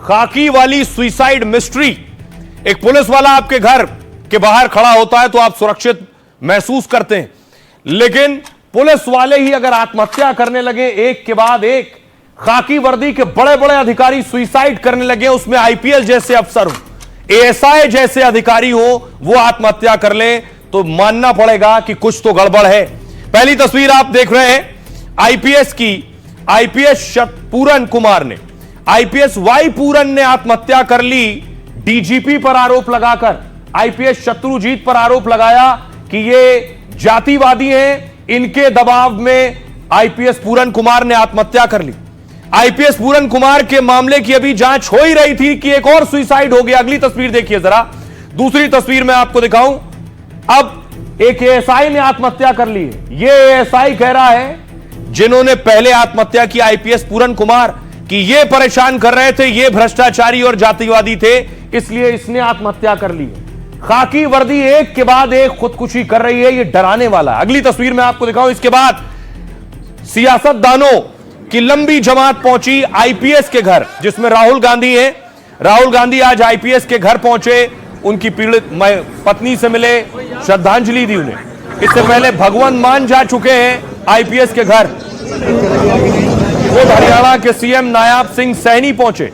खाकी वाली suicide mystery. एक पुलिस वाला आपके घर के बाहर खड़ा होता है तो आप सुरक्षित महसूस करते हैं, लेकिन पुलिस वाले ही अगर आत्महत्या करने लगे, एक के बाद एक खाकी वर्दी के बड़े बड़े अधिकारी सुसाइड करने लगे, उसमें आईपीएस जैसे अफसर हो, एएसआई जैसे अधिकारी हो, वो आत्महत्या कर ले, तो मानना पड़ेगा कि कुछ तो गड़बड़ है। पहली तस्वीर आप देख रहे हैं आईपीएस की। आईपीएस पूरन कुमार ने, आईपीएस वाई पूरन ने आत्महत्या कर ली डीजीपी पर आरोप लगाकर। आईपीएस शत्रुजीत पर आरोप लगाया कि ये जातिवादी हैं, इनके दबाव में आईपीएस पूरन कुमार ने आत्महत्या कर ली। आईपीएस पूरन कुमार के मामले की अभी जांच हो ही रही थी कि एक और सुसाइड हो गया। अगली तस्वीर देखिए जरा, दूसरी तस्वीर में आपको दिखाऊं। अब एक एएसआई ने आत्महत्या कर ली है। ये एएसआई कह रहा है जिन्होंने पहले आत्महत्या की आईपीएस पूरन कुमार कि ये परेशान कर रहे थे, ये भ्रष्टाचारी और जातिवादी थे, इसलिए इसने आत्महत्या कर ली है। खाकी वर्दी एक के बाद एक खुदकुशी कर रही है, ये डराने वाला है। अगली तस्वीर में आपको दिखाऊं। इसके बाद सियासतदानों की लंबी जमात पहुंची आईपीएस के घर, जिसमें राहुल गांधी हैं। राहुल गांधी आज आईपीएस के घर पहुंचे, उनकी पीड़ित पत्नी से मिले, श्रद्धांजलि दी उन्हें। इससे पहले भगवंत मान जा चुके हैं आईपीएस के घर। खुद हरियाणा के सीएम नायाब सिंह सैनी पहुंचे।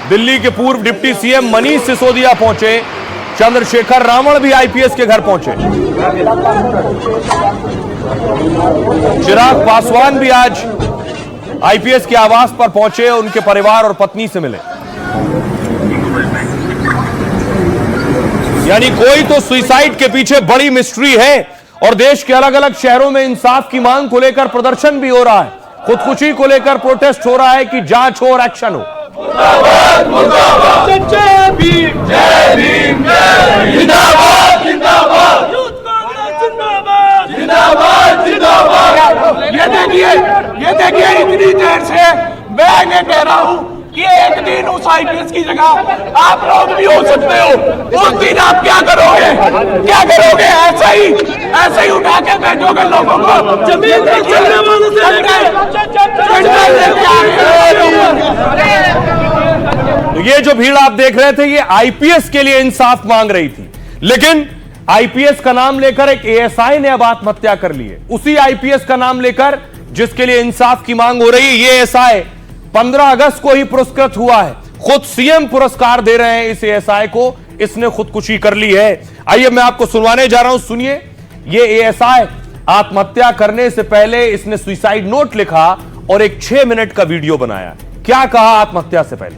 दिल्ली के पूर्व डिप्टी सीएम मनीष सिसोदिया पहुंचे। चंद्रशेखर रावण भी आईपीएस के घर पहुंचे। चिराग पासवान भी आज आईपीएस के आवास पर पहुंचे, उनके परिवार और पत्नी से मिले। यानी कोई तो सुसाइड के पीछे बड़ी मिस्ट्री है और देश के अलग अलग शहरों में इंसाफ की मांग को लेकर प्रदर्शन भी हो रहा है, खुदकुशी को लेकर प्रोटेस्ट हो रहा है कि जांच हो और एक्शन हो। मुर्दाबाद मुर्दाबाद, जय भीम जय भीम जिंदाबाद जिंदाबाद, यूथ कांग्रेस जिंदाबाद जिंदाबाद जिंदाबाद। ये देखिए इतनी देर से मैं ये कह रहा हूँ कि एक दिन उस आईपीएस की जगह आप लोग भी हो सकते हो। उस दिन आप क्या करोगे? ऐसे ही उठा के भेजोगे लोगों को जमीन पर चलने वालों से तो ये जो भीड़ आप देख रहे थे, ये आईपीएस के लिए इंसाफ मांग रही थी, लेकिन आईपीएस का नाम लेकर एक एएसआई ने अब आत्महत्या कर ली है। उसी आईपीएस का नाम लेकर जिसके लिए इंसाफ की मांग हो रही है, ये एएसआई 15 अगस्त को ही पुरस्कृत हुआ है। खुद सीएम पुरस्कार दे रहे हैं इस एएसआई को, इसने खुदकुशी कर ली है। आइए मैं आपको सुनवाने जा रहा हूं, सुनिए। ये एएसआई आत्महत्या करने से पहले इसने सुसाइड नोट लिखा और एक 6 मिनट का वीडियो बनाया। क्या कहा आत्महत्या से पहले?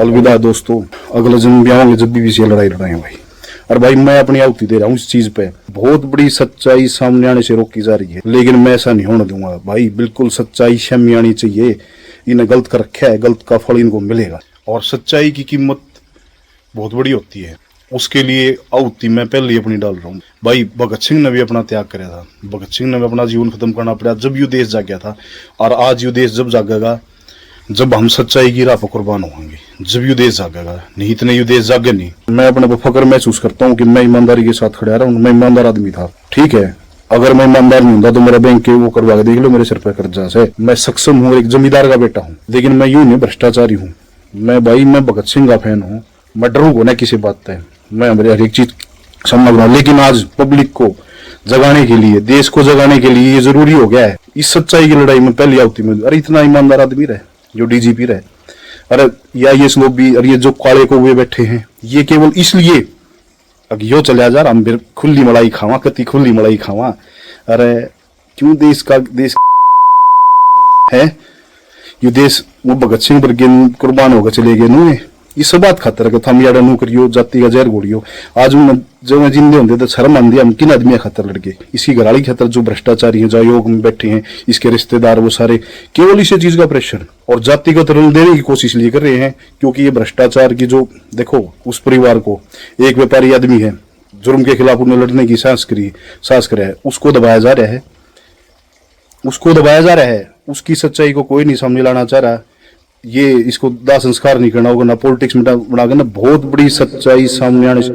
अलविदा दोस्तों, अगले जन्म भी आएंगे जब भी से लड़ाई लड़ाएंगे भाई। और भाई मैं अपनी आहुति दे रहा हूँ इस चीज पे। बहुत बड़ी सच्चाई सामने आने से रोकी जा रही है, लेकिन मैं ऐसा नहीं होने दूंगा भाई। बिल्कुल सच्चाई सामने आनी चाहिए। इन्हें गलत कर रखा है, गलत का फल इनको मिलेगा। और सच्चाई की कीमत बहुत बड़ी होती है, उसके लिए आहुति मैं पहले ही अपनी डाल रहा हूँ भाई। भगत सिंह ने भी अपना त्याग कराया था, भगत सिंह ने भी अपना जीवन खत्म करना पड़ा जब ये देश जाग गया था। और आज ये देश जब जागेगा जब हम सच्चाई की राह पर कुर्बान होंगे, जब ये देश जागेगा, नहीं इतने ये देश जागे नहीं। मैं अपने को फक्र महसूस करता हूँ कि मैं ईमानदारी के साथ खड़ा रहा हूँ। मैं ईमानदार आदमी था, ठीक है। अगर मैं ईमानदार नहीं होता तो मेरा बैंक के वो करवा के देख लो, मेरे सिर पर कर्जा है। मैं सक्षम हूँ, एक जमींदार का बेटा हूँ, लेकिन मैं यूं नहीं भ्रष्टाचारी हूँ। मैं भाई मैं भगत सिंह का फैन हूँ। मैं डरू को ना किसी बात है, मैं हमारे हर एक चीज संभव रहा। लेकिन आज पब्लिक को जगाने के लिए, देश को जगाने के लिए ये जरूरी हो गया है। इस सच्चाई की लड़ाई में पहली आहुति में अरे इतना ईमानदार आदमी रहे जो डीजीपी रहे, अरे या ये लोग भी, अरे ये जो काले को हुए बैठे हैं, ये केवल इसलिए अगर यो चला जा रहा हम फिर खुली मलाई खावा, कति खुली मलाई खावा। अरे क्यों देश है ये देश वो भगत सिंह पर कुर्बान होकर चले गए नु इस बात खातर के थम यार नु करियो, जाति का जहर घोड़ियो। आज जो मैं जिंदे होंगे तो शर्म आंदी हम किन आदमी खातर लड़के, इसी घराली खातर जो भ्रष्टाचारी हैं, जो योग में बैठे हैं, इसके रिश्तेदार, वो सारे केवल इसी चीज का प्रेशर और जातिगत रंग देने की कोशिश लिए कर रहे हैं। क्योंकि ये भ्रष्टाचार की जो देखो, उस परिवार को एक व्यापारी आदमी है, जुर्म के खिलाफ उन्हें लड़ने की साहस करे है, उसको दबाया जा रहा है, उसकी सच्चाई को कोई नहीं सामने लाना चाह रहा। ये इसको दाह संस्कार नहीं करना होगा, ना पॉलिटिक्स में बनाकर, ना बहुत बड़ी सच्चाई सामने आने से।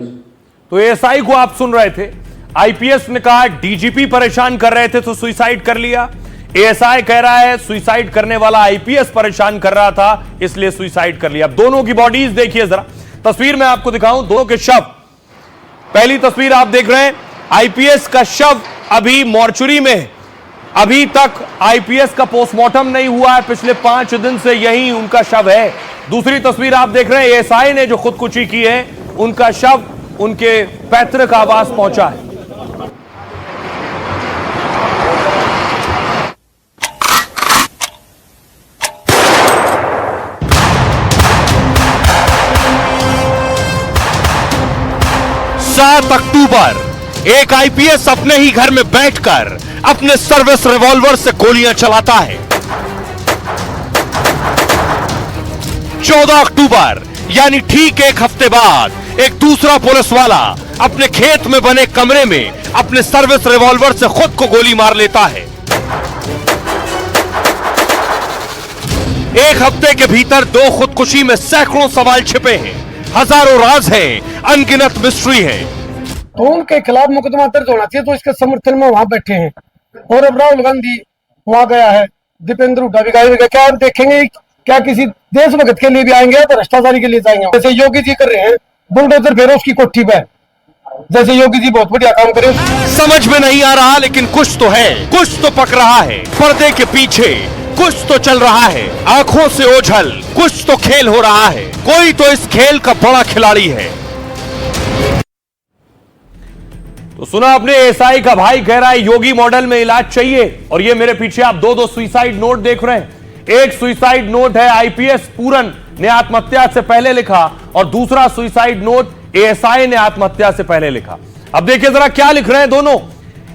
तो एएसआई को आप सुन रहे थे, आईपीएस ने कहा डीजीपी परेशान कर रहे थे तो सुसाइड कर लिया। एएसआई कह रहा है सुसाइड करने वाला आईपीएस परेशान कर रहा था, इसलिए सुसाइड कर लिया। अब दोनों की बॉडीज देखिए जरा, तस्वीर में आपको दिखाऊं दोनों के शव। पहली तस्वीर आप देख रहे हैं, आईपीएस का शव अभी मॉर्चुरी में है। अभी तक आईपीएस का पोस्टमार्टम नहीं हुआ है, पिछले 5 दिन से यही उनका शव है। दूसरी तस्वीर आप देख रहे हैं, एएसआई ने जो खुदकुशी की है, उनका शव उनके पैतृक आवास पहुंचा है। सात अक्टूबर एक आईपीएस अपने ही घर में बैठकर अपने सर्विस रिवॉल्वर से गोलियां चलाता है। 14 अक्टूबर यानी ठीक एक हफ्ते बाद एक दूसरा पुलिस वाला अपने खेत में बने कमरे में अपने सर्विस रिवॉल्वर से खुद को गोली मार लेता है। एक हफ्ते के भीतर 2 खुदकुशी में सैकड़ों सवाल छिपे हैं, हजारों राज हैं, अनगिनत मिस्ट्री है। तो उनके खिलाफ मुकदमा दर्ज होना चाहिए, तो इसके समर्थन में वहां बैठे हैं। और अब राहुल गांधी वहां गया है, दीपेंद्र हुड्डा भी गए, क्या देखेंगे क्या किसी देशभक्त के लिए भी आएंगे या भ्रष्टाचारी के लिए जाएंगे? जैसे योगी जी कर रहे हैं, बुलडोजर फेरो उसकी कोठी पे, जैसे योगी जी बहुत बढ़िया काम करे। समझ में नहीं आ रहा, लेकिन कुछ तो है, कुछ तो पक रहा है। पर्दे के पीछे कुछ तो चल रहा है, आंखों से ओझल कुछ तो खेल हो रहा है। कोई तो इस खेल का बड़ा खिलाड़ी है। तो सुना आपने, एएसआई का भाई कह रहा है योगी मॉडल में इलाज चाहिए। और ये मेरे पीछे आप 2 सुसाइड नोट देख रहे हैं। एक सुसाइड नोट है आईपीएस पूरन ने आत्महत्या से पहले लिखा, और दूसरा सुसाइड नोट एएसआई ने आत्महत्या से पहले लिखा। अब देखिए जरा क्या लिख रहे हैं दोनों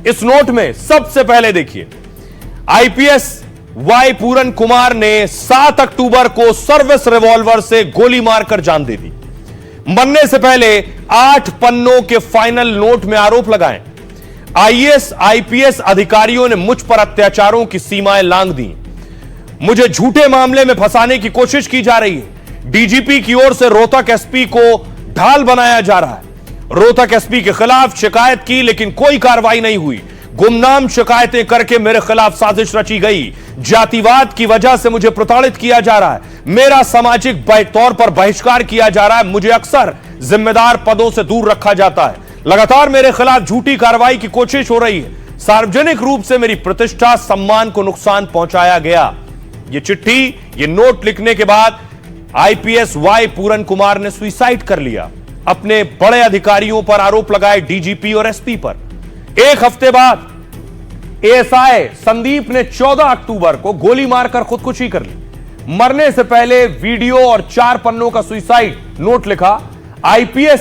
इस नोट में। सबसे पहले देखिए, आईपीएस वाई पूरन कुमार ने 7 अक्टूबर को सर्विस रिवॉल्वर से गोली मारकर जान दे दी। मरने से पहले 8 पन्नों के फाइनल नोट में आरोप लगाए। आईएएस आईपीएस अधिकारियों ने मुझ पर अत्याचारों की सीमाएं लांघ दी। मुझे झूठे मामले में फंसाने की कोशिश की जा रही है। डीजीपी की ओर से रोहतक एसपी को ढाल बनाया जा रहा है। रोहतक एसपी के खिलाफ शिकायत की, लेकिन कोई कार्रवाई नहीं हुई। गुमनाम शिकायतें करके मेरे खिलाफ साजिश रची गई। जातिवाद की वजह से मुझे प्रताड़ित किया जा रहा है। मेरा सामाजिक तौर पर बहिष्कार किया जा रहा है। मुझे अक्सर जिम्मेदार पदों से दूर रखा जाता है। लगातार मेरे खिलाफ झूठी कार्रवाई की कोशिश हो रही है। सार्वजनिक रूप से मेरी प्रतिष्ठा सम्मान को नुकसान पहुंचाया गया। ये चिट्ठी, ये नोट लिखने के बाद आईपीएस वाई पूरन कुमार ने सुसाइड कर लिया। अपने बड़े अधिकारियों पर आरोप लगाए, डीजीपी और एसपी पर। एक हफ्ते बाद एएसआई संदीप ने 14 अक्टूबर को गोली मारकर खुदकुशी कर ली। मरने से पहले वीडियो और 4 पन्नों का सुसाइड नोट लिखा। आईपीएस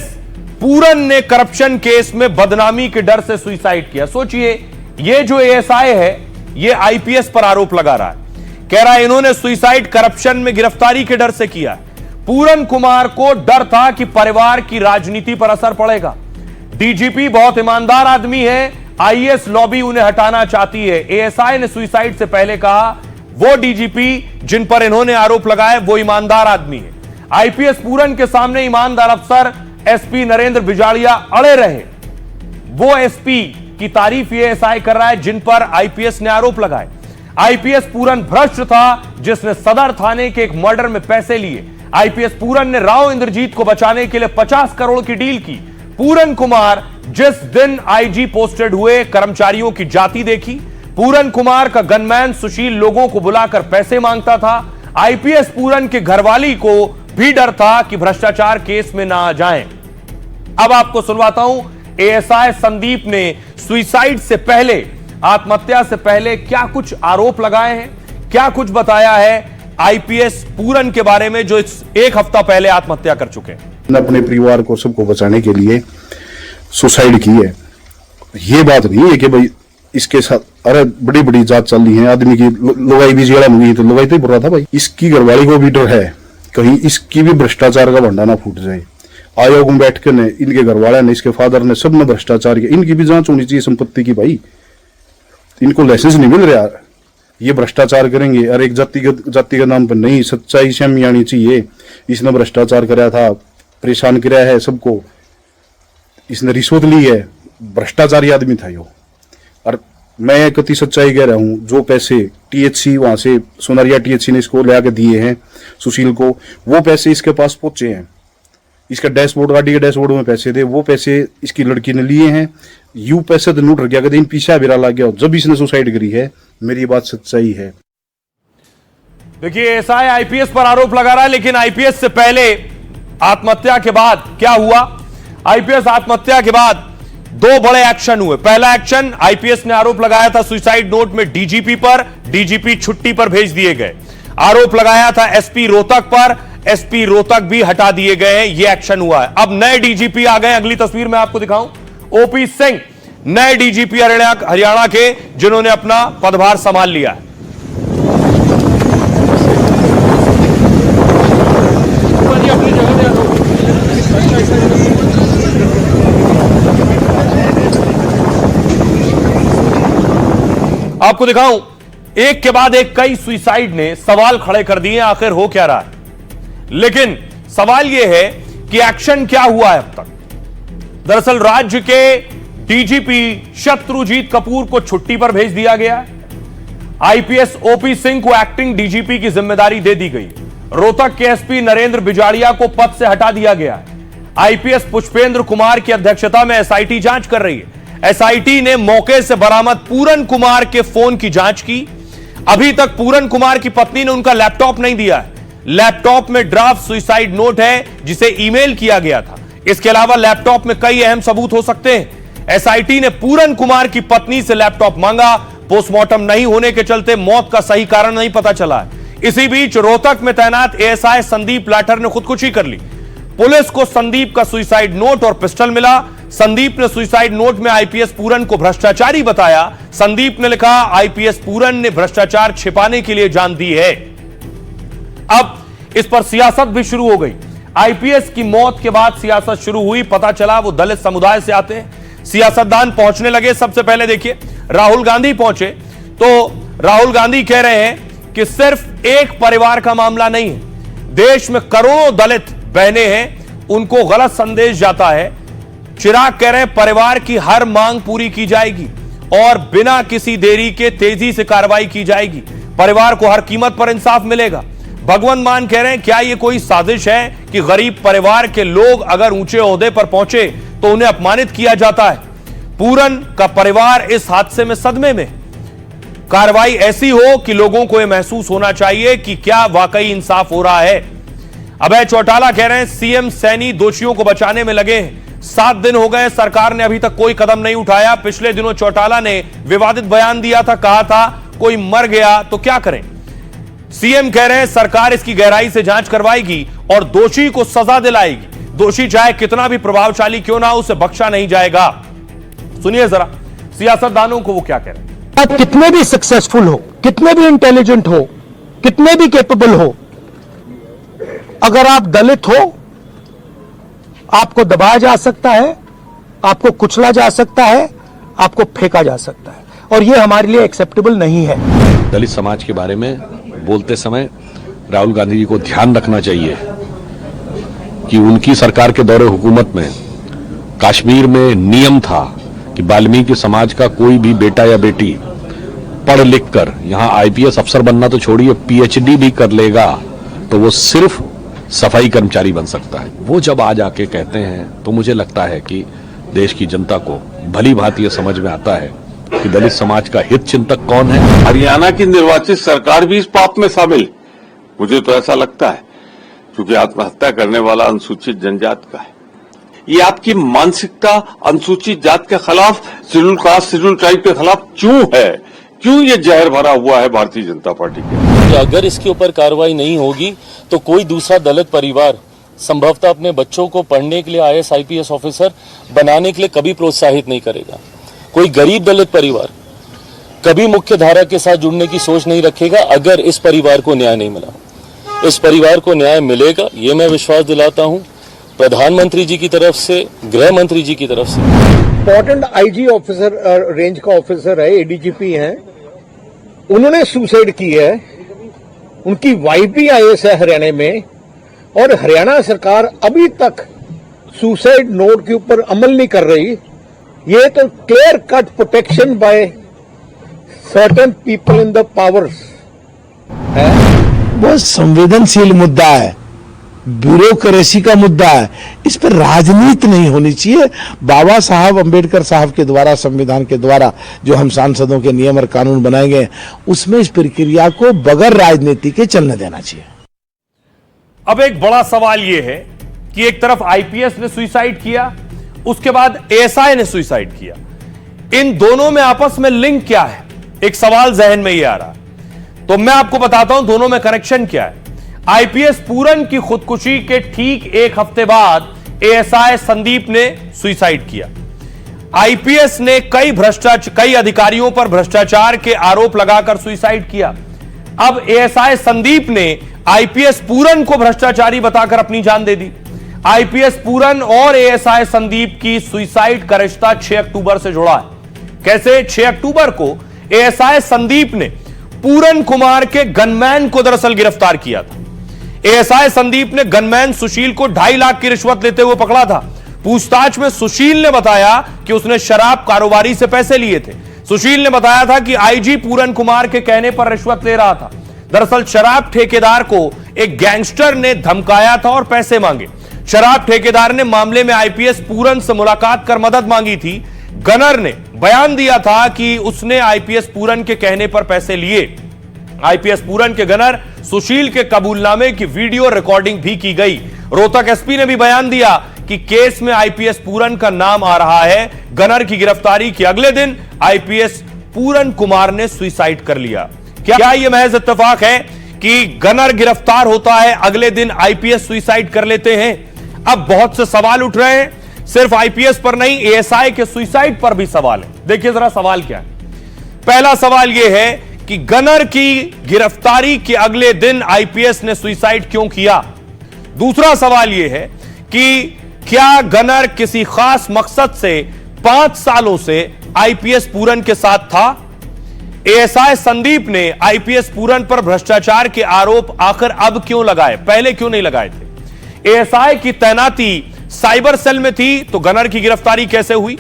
पूरन ने करप्शन केस में बदनामी के डर से सुसाइड किया। सोचिए, ये जो एएसआई है, ये आईपीएस पर आरोप लगा रहा है, कह रहा है इन्होंने सुसाइड करप्शन में गिरफ्तारी के डर से किया। पूरन कुमार को डर था कि परिवार की राजनीति पर असर पड़ेगा। डीजीपी बहुत ईमानदार आदमी है, आईएएस लॉबी उन्हें हटाना चाहती है। एएसआई ने सुसाइड से पहले कहा वो डीजीपी जिन पर इन्होंने आरोप लगाए वो ईमानदार आदमी है। आईपीएस पूरन के सामने ईमानदार अफसर एसपी नरेंद्र बिजाड़िया अड़े रहे। वो एसपी की तारीफ एएसआई कर रहा है जिन पर आईपीएस ने आरोप लगाए। आईपीएस पूरन भ्रष्ट था, जिसने सदर थाने के एक मर्डर में पैसे लिए। आईपीएस पूरन ने राव इंद्रजीत को बचाने के लिए 50 करोड़ की डील की। पूरन कुमार जिस दिन आईजी पोस्टेड हुए, कर्मचारियों की जाति देखी। पूरन कुमार का गनमैन सुशील लोगों को बुलाकर पैसे मांगता था। आईपीएस पूरन के घरवाली को भी डर था कि भ्रष्टाचार केस में ना आ जाएं। अब आपको सुनवाता हूं एएसआई संदीप ने सुसाइड से पहले, आत्महत्या से पहले क्या कुछ आरोप लगाए हैं, क्या कुछ बताया है आईपीएस पूरन के बारे में, जो एक हफ्ता पहले आत्महत्या कर चुके हैं। अपने परिवार को सबको बचाने के लिए सुसाइड की है। ये बात नहीं है कि भाई इसके साथ, अरे बड़ी बड़ी जात चल रही है, आदमी की लुगाई भी जेड़ा मुगी, तो लुगाई तो ही बुरा था भाई। इसकी घरवाली को भी डर है कहीं इसकी भी भ्रष्टाचार का भंडा ना फूट जाए। आयोग में बैठ के ने इनके घरवाले ने, इसके फादर ने, सब ने भ्रष्टाचार किया। इनकी भी जांच होनी चाहिए संपत्ति की भाई। इनको लाइसेंस नहीं मिल रहा, ये भ्रष्टाचार करेंगे। अरे एक जाति के नाम पर नहीं, सच्चाई सामने आनी चाहिए। इसने भ्रष्टाचार कराया था, परेशान किया है सबको, इसने रिश्वत ली है, भ्रष्टाचारी आदमी था यो। और मैं कति सच्चाई कह रहा हूँ, जो पैसे टीएचसी वहां से सोनारिया टीएचसी ने इसको ले आके दिए हैं सुशील को, वो पैसे इसके पास पहुंचे हैं। इसका डैशबोर्ड, गाड़ी के डैशबोर्ड में पैसे थे, वो पैसे इसकी लड़की ने लिए हैं। यू पैसे तो नोट रख गया, इन पीछा बिरा लग गया जब इसने सुसाइड करी है। मेरी बात सच्चाई है। देखिए एसआई आईपीएस पर आरोप लगा रहा है, लेकिन आईपीएस से पहले आत्महत्या के बाद क्या हुआ? आईपीएस आत्महत्या के बाद दो बड़े एक्शन हुए। पहला एक्शन, आईपीएस ने आरोप लगाया था सुसाइड नोट में डीजीपी पर, डीजीपी छुट्टी पर भेज दिए गए। आरोप लगाया था एसपी रोहतक पर, एसपी रोहतक भी हटा दिए गए हैं। यह एक्शन हुआ है। अब नए डीजीपी आ गए। अगली तस्वीर में आपको दिखाऊं, ओपी सिंह नए डीजीपी हरियाणा के, जिन्होंने अपना पदभार संभाल लिया है। आपको दिखाऊं, एक के बाद एक कई सुसाइड ने सवाल खड़े कर दिए, आखिर हो क्या रहा है। लेकिन सवाल यह है कि एक्शन क्या हुआ है अब तक। दरअसल राज्य के डीजीपी शत्रुजीत कपूर को छुट्टी पर भेज दिया गया है। आईपीएस ओपी सिंह को एक्टिंग डीजीपी की जिम्मेदारी दे दी गई। रोहतक के एसपी नरेंद्र बिजाड़िया को पद से हटा दिया गया है। आईपीएस पुष्पेंद्र कुमार की अध्यक्षता में एसआईटी जांच कर रही है। एसआईटी ने मौके से बरामद पूरन कुमार के फोन की जांच की। अभी तक पूरन कुमार की पत्नी ने उनका लैपटॉप नहीं दिया है। लैपटॉप में ड्राफ्ट सुसाइड नोट है, जिसे ईमेल किया गया था। इसके अलावा लैपटॉप में कई अहम सबूत हो सकते हैं। एसआईटी ने पूरन कुमार की पत्नी से लैपटॉप मांगा। पोस्टमार्टम नहीं होने के चलते मौत का सही कारण नहीं पता चला है। इसी बीच रोहतक में तैनात एएसआई संदीप लाठर ने खुदकुशी कर ली। पुलिस को संदीप का सुसाइड नोट और पिस्टल मिला। संदीप ने सुसाइड नोट में आईपीएस पूरन को भ्रष्टाचारी बताया। संदीप ने लिखा, आईपीएस पूरन ने भ्रष्टाचार छिपाने के लिए जान दी है। अब इस पर सियासत भी शुरू हो गई। आईपीएस की मौत के बाद सियासत शुरू हुई। पता चला वो दलित समुदाय से आते हैं। सियासतदान पहुंचने लगे। सबसे पहले देखिए, राहुल गांधी पहुंचे तो राहुल गांधी कह रहे हैं कि सिर्फ एक परिवार का मामला नहीं है, देश में करोड़ों दलित बहनें हैं, उनको गलत संदेश जाता है। चिराग कह रहे हैं परिवार की हर मांग पूरी की जाएगी और बिना किसी देरी के तेजी से कार्रवाई की जाएगी। परिवार को हर कीमत पर इंसाफ मिलेगा। भगवंत मान कह रहे हैं क्या यह कोई साजिश है कि गरीब परिवार के लोग अगर ऊंचे ओहदे पर पहुंचे तो उन्हें अपमानित किया जाता है। पूरन का परिवार इस हादसे में सदमे में। कार्रवाई ऐसी हो कि लोगों को यह महसूस होना चाहिए कि क्या वाकई इंसाफ हो रहा है। अभय चौटाला कह रहे हैं सीएम सैनी दोषियों को बचाने में लगे हैं। 7 दिन हो गए, सरकार ने अभी तक कोई कदम नहीं उठाया। पिछले दिनों चौटाला ने विवादित बयान दिया था, कहा था कोई मर गया तो क्या करें। सीएम कह रहे हैं सरकार इसकी गहराई से जांच करवाएगी और दोषी को सजा दिलाएगी। दोषी चाहे कितना भी प्रभावशाली क्यों ना, उसे बख्शा नहीं जाएगा। सुनिए जरा सियासतदानों को वो क्या कह रहे हैं। आप कितने भी सक्सेसफुल हो, कितने भी इंटेलिजेंट हो, कितने भी कैपेबल हो, अगर आप दलित हो, आपको दबाया जा सकता है, आपको कुचला जा सकता है, आपको फेंका जा सकता है, और यह हमारे लिए एक्सेप्टेबल नहीं है। दलित समाज के बारे में बोलते समय राहुल गांधी जी को ध्यान रखना चाहिए कि उनकी सरकार के दौरे हुकूमत में कश्मीर में नियम था कि वाल्मीकि समाज का कोई भी बेटा या बेटी पढ़ लिख कर यहां आईपीएस अफसर बनना तो छोड़िए, पीएचडी भी कर लेगा तो वो सिर्फ सफाई कर्मचारी बन सकता है। वो जब आज आके कहते हैं तो मुझे लगता है कि देश की जनता को भली भांति समझ में आता है कि दलित समाज का हित चिंतक कौन है। हरियाणा की निर्वाचित सरकार भी इस पाप में शामिल, मुझे तो ऐसा लगता है, क्योंकि आत्महत्या करने वाला अनुसूचित जनजात का है। ये आपकी मानसिकता अनुसूचित जात के खिलाफ, शेड्यूल कास्ट शेड्यूल ट्राइब के खिलाफ क्यों है? क्यों ये जहर भरा हुआ है भारतीय जनता पार्टी के? अगर इसके ऊपर कार्रवाई नहीं होगी तो कोई दूसरा दलित परिवार संभवतः अपने बच्चों को पढ़ने के लिए आईएएस आईपीएस ऑफिसर बनाने के लिए कभी प्रोत्साहित नहीं करेगा। कोई गरीब दलित परिवार कभी मुख्य धारा के साथ जुड़ने की सोच नहीं रखेगा अगर इस परिवार को न्याय नहीं मिला। इस परिवार को न्याय मिलेगा, ये मैं विश्वास दिलाता हूं प्रधानमंत्री जी की तरफ से, गृह मंत्री जी की तरफ से। इंपॉर्टेंट आईजी ऑफिसर, रेंज का ऑफिसर है, एडीजीपी हैं, उन्होंने सुसाइड की है। उनकी वाइफ भी आईएएस है हरियाणा में, और हरियाणा सरकार अभी तक सुसाइड नोट के ऊपर अमल नहीं कर रही। ये तो clear cut protection bye certain people in the powers है वह संवेदनशील मुद्दा है, ब्यूरोक्रेसी का मुद्दा है, इस पर राजनीति नहीं होनी चाहिए। बाबा साहब अंबेडकर साहब के द्वारा, संविधान के द्वारा जो हम सांसदों के नियम और कानून बनाएंगे, उसमें इस प्रक्रिया को बगैर राजनीति के चलने देना चाहिए। अब एक बड़ा सवाल यह है कि एक तरफ आईपीएस ने सुसाइड किया, उसके बाद एएसआई ने सुसाइड किया, इन दोनों में आपस में लिंक क्या है? एक सवाल जहन में यह आ रहा है, तो मैं आपको बताता हूं दोनों में कनेक्शन क्या है। आईपीएस पूरन की खुदकुशी के ठीक एक हफ्ते बाद एएसआई संदीप ने सुसाइड किया। आईपीएस ने कई अधिकारियों पर भ्रष्टाचार के आरोप लगाकर सुसाइड किया। अब एएसआई संदीप ने आईपीएस पूरन को भ्रष्टाचारी बताकर अपनी जान दे दी। आईपीएस पूरन और एएसआई संदीप की सुसाइड का रिश्ता 6 अक्टूबर से जुड़ा है। कैसे? 6 अक्टूबर को एएसआई संदीप ने पूरन कुमार के गनमैन को दरअसल गिरफ्तार किया था। एएसआई संदीप ने गनमैन सुशील को 2.5 लाख की रिश्वत लेते हुए पकड़ा था। पूछताछ में सुशील ने बताया कि उसने शराब कारोबारी से पैसे लिए थे। सुशील ने बताया था कि आईजी पूरन कुमार के कहने पर रिश्वत ले रहा था। दरअसल शराब ठेकेदार को एक गैंगस्टर ने धमकाया था और पैसे मांगे। शराब ठेकेदार ने मामले में आईपीएस पूरन से मुलाकात कर मदद मांगी थी। गनर ने बयान दिया था कि उसने आईपीएस पूरन के कहने पर पैसे लिए। आईपीएस पूरन के गनर सुशील के कबूलनामे की वीडियो रिकॉर्डिंग भी की गई। रोहतक एसपी ने भी बयान दिया कि केस में आईपीएस पूरन का नाम आ रहा है। गनर की गिरफ्तारी के अगले दिन आईपीएस पूरन कुमार ने सुसाइड कर लिया। क्या यह महज इत्तेफाक है कि गनर गिरफ्तार होता है, अगले दिन आईपीएस सुसाइड कर लेते हैं? अब बहुत से सवाल उठ रहे हैं, सिर्फ आईपीएस पर नहीं, एएसआई के सुसाइड पर भी सवाल है। देखिए जरा सवाल क्या है। पहला सवाल यह है कि गनर की गिरफ्तारी के अगले दिन आईपीएस ने सुसाइड क्यों किया? दूसरा सवाल यह है कि क्या गनर किसी खास मकसद से 5 सालों से आईपीएस पूरन के साथ था? एएसआई संदीप ने आईपीएस पूरन पर भ्रष्टाचार के आरोप आखिर अब क्यों लगाए, पहले क्यों नहीं लगाए थे? एएसआई की तैनाती साइबर सेल में थी तो गनर की गिरफ्तारी कैसे हुई?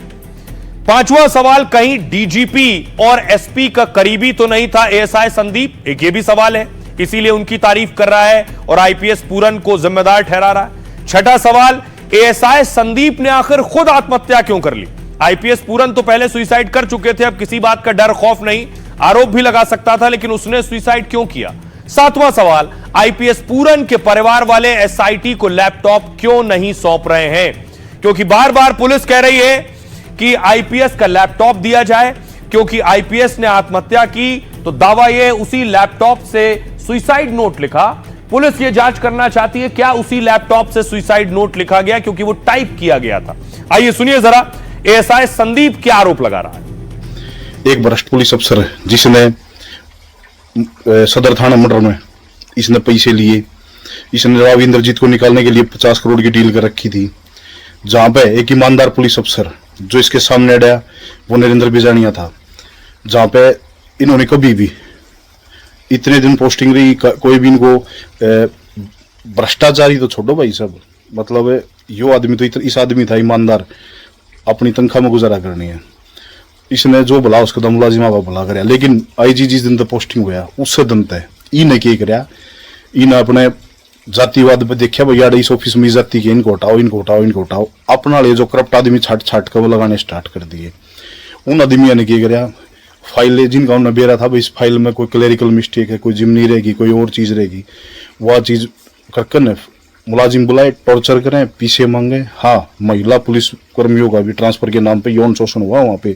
पांचवा सवाल, कहीं डीजीपी और एसपी का करीबी तो नहीं था एएसआई संदीप? एक ये भी सवाल है, इसीलिए उनकी तारीफ कर रहा है और आईपीएस पूरन को जिम्मेदार ठहरा रहा है। छठा सवाल, एएसआई संदीप ने आखिर खुद आत्महत्या क्यों कर ली? आईपीएस पूरन तो पहले सुसाइड कर चुके थे, अब किसी बात का डर खौफ नहीं, आरोप भी लगा सकता था, लेकिन उसने सुसाइड क्यों किया? सातवां सवाल, आईपीएस पूरन के परिवार वाले एसआईटी को लैपटॉप क्यों नहीं सौंप रहे हैं? क्योंकि बार बार पुलिस कह रही है कि आईपीएस का लैपटॉप दिया जाए, क्योंकि आईपीएस ने आत्महत्या की तो दावा यह उसी लैपटॉप से सुसाइड नोट लिखा। पुलिस यह जांच करना चाहती है क्या उसी लैपटॉप से सुसाइड नोट लिखा गया, क्योंकि वो टाइप किया गया था। आइए सुनिए जरा एएसआई संदीप क्या आरोप लगा रहा है। एक वरिष्ठ पुलिस अफसर जिसने सदर थाना मर्डर में इसने पैसे लिए, इसने राव इंद्रजीत को निकालने के लिए 50 करोड़ की डील कर रखी थी। जहां पे एक ईमानदार पुलिस अफसर जो इसके सामने अड़ा वो नरेंद्र बिजानिया था, जहां पे इन्होंने कभी भी इतने दिन पोस्टिंग रही, कोई भी इनको भ्रष्टाचारी तो छोड़ो भाई सब, मतलब यो आदमी तो इस आदमी था ईमानदार, अपनी तनख्वाह में गुजारा करनी है। इसने जो भला उसका दम मुलाजिमा का भला कराया, लेकिन आईजी जिस दिन तक पोस्टिंग होया उससे दिन तय इन्हें क्या कराया, इन अपने जातिवाद पे देखा भैया इस ऑफिस में जाति के इनको हटाओ, इनको हटाओ, इनको हटाओ, अपना ले जो करप्ट आदमी छाट छाट कर वो लगाने स्टार्ट कर दिए। उन आदमियों ने क्या कराया, फाइल जिनका उन्होंने बेरा था भाई इस फाइल में कोई क्लेरिकल मिस्टेक है, कोई जिमनी रहेगी, कोई और चीज रहेगी, वह चीज करके न मुलाजिम बुलाए, टॉर्चर करें, पीछे मांगे। हाँ, महिला पुलिस कर्मियों का भी ट्रांसफर के नाम पे यौन शोषण हुआ वहां पे।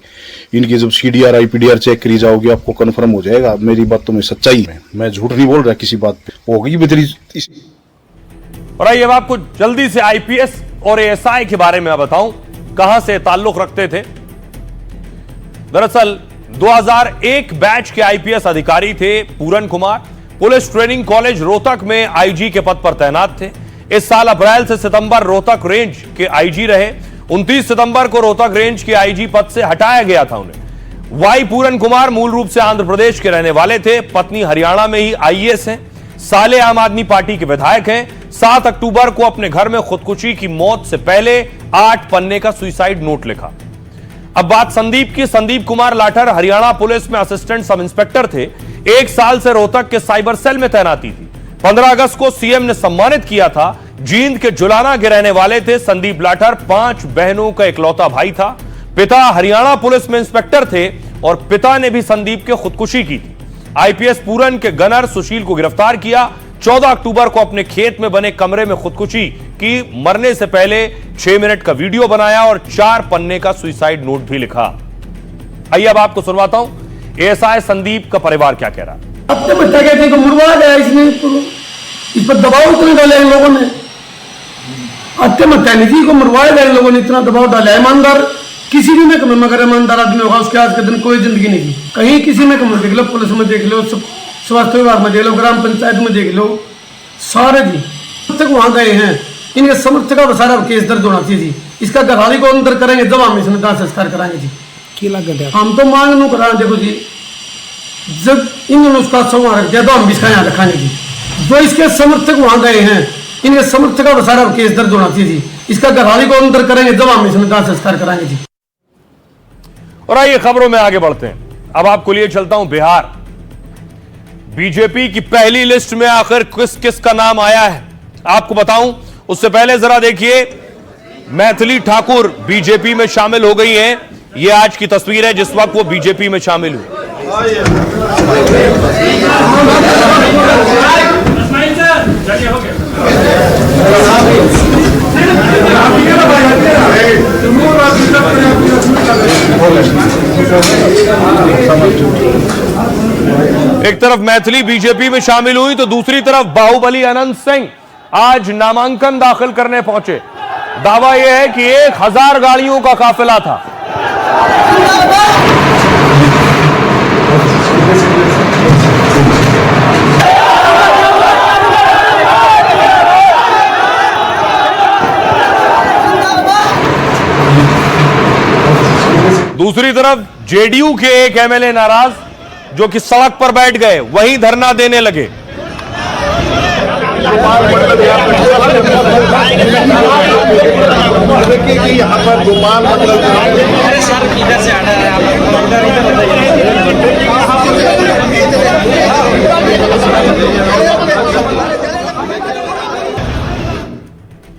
इनकी जब सीडीआर आईपीडीआर चेक करी जाओगी आपको कंफर्म हो जाएगा। मेरी बात तो में सच्चाई है, मैं झूठ नहीं बोल रहा किसी बात पे, होगी बेहतरी। और आइए आपको जल्दी से आईपीएस और एएसआई के बारे में बताऊं कहां से ताल्लुक रखते थे। दरअसल 2001 बैच के आईपीएस अधिकारी थे Puran Kumar. Police training college Rohtak में आईजी के पद पर तैनात थे। इस साल अप्रैल से सितंबर रोहतक रेंज के आईजी रहे। 29 सितंबर को रोहतक रेंज के आईजी पद से हटाया गया था उन्हें। वाई पूरन कुमार मूल रूप से आंध्र प्रदेश के रहने वाले थे। पत्नी हरियाणा में ही आईएएस हैं। साले आम आदमी पार्टी के विधायक हैं। 7 अक्टूबर को अपने घर में खुदकुशी की मौत से पहले 8 पन्ने का सुसाइड नोट लिखा। अब बात संदीप की। संदीप कुमार लाठर हरियाणा पुलिस में असिस्टेंट सब इंस्पेक्टर थे। 1 साल से रोहतक के साइबर सेल में तैनाती थी। 15 अगस्त को सीएम ने सम्मानित किया था। जींद के जुलाना के रहने वाले थे संदीप लाठर। 5 बहनों का इकलौता भाई था। पिता हरियाणा पुलिस में इंस्पेक्टर थे और पिता ने भी संदीप के खुदकुशी की थी। आईपीएस पूरन के गनर सुशील को गिरफ्तार किया। 14 अक्टूबर को अपने खेत में बने कमरे में खुदकुशी की। मरने से पहले 6 मिनट का वीडियो बनाया और 4 पन्ने का सुसाइड नोट भी लिखा। आइए अब आपको सुनवाता हूं एएसआई संदीप का परिवार क्या कह रहा है। अपने बच्चा कहते को मुड़वा गया इसने, इस पर दबाव इतने डाले इन लोगों ने। हत्या जी को मरवाया गया इन लोगों ने, इतना दबाव डाला। ईमानदार किसी भी में कम, मगर ईमानदार आदमी होगा उसके आज के दिन कोई जिंदगी नहीं थी। कहीं किसी में कम देख लो, पुलिस में देख लो, स्वास्थ्य विभाग में देख लो, ग्राम पंचायत में देख लो, सारे जी तक वहां गए हैं। इनके समर्थक का सारा केस दर्ज होना चाहिए जी। इसका घरवाली को अंदर करेंगे जब हम इसमें दाह संस्कार कराएंगे जी। हम तो मांग नो करा देखो जी, जब इन्होंने उसका संवार रख दिया तो हम इसका यहाँ रखेंगे जी। जो इसके समर्थक वहां गए हैं, इनके समर्थक का सारा केस दर्ज होना चाहिए जी। इसका घरवाली को अंदर करेंगे जब हम इसमें दाह संस्कार कराएंगे जी। और आइए खबरों में आगे बढ़ते हैं। अब आपको लिए चलता हूं बिहार। बीजेपी की पहली लिस्ट में आखिर किस किस का नाम आया है आपको बताऊं, उससे पहले जरा देखिए मैथिली ठाकुर बीजेपी में शामिल हो गई हैं। यह आज की तस्वीर है जिस वक्त वो बीजेपी में शामिल हुई। एक तरफ मैथिली बीजेपी में शामिल हुई तो दूसरी तरफ बाहुबली अनंत सिंह आज नामांकन दाखिल करने पहुंचे। दावा यह है कि 1000 गाड़ियों का काफिला था। दूसरी तरफ जेडीयू के एक एमएलए नाराज जो कि सड़क पर बैठ गए, वहीं धरना देने लगे। यहाँ पर गोपाल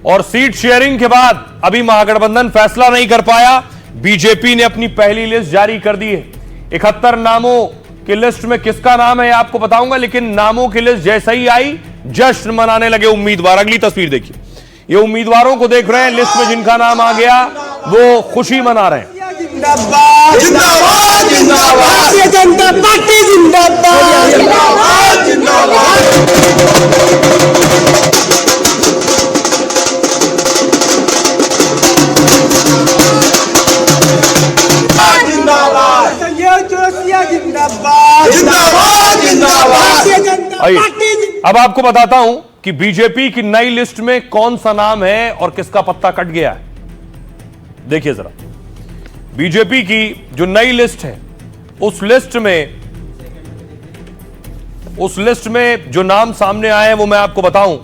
और सीट शेयरिंग के बाद अभी महागठबंधन फैसला नहीं कर पाया। बीजेपी ने अपनी पहली लिस्ट जारी कर दी है। 71 नामों की लिस्ट में किसका नाम है आपको बताऊंगा, लेकिन नामों की लिस्ट जैसे ही आई जश्न मनाने लगे उम्मीदवार। अगली तस्वीर देखिए, ये उम्मीदवारों को देख रहे हैं। लिस्ट में जिनका नाम आ गया वो खुशी मना रहे हैं। जिंदाबाद जिंदाबाद जिंदाबाद भारतीय जनता पार्टी जिंदाबाद जिंदाबाद जिंदाबाद। आइए अब आपको बताता हूं कि बीजेपी की नई लिस्ट में कौन सा नाम है और किसका पत्ता कट गया है। देखिए जरा, बीजेपी की जो नई लिस्ट है उस लिस्ट में जो नाम सामने आए हैं वो मैं आपको बताऊं।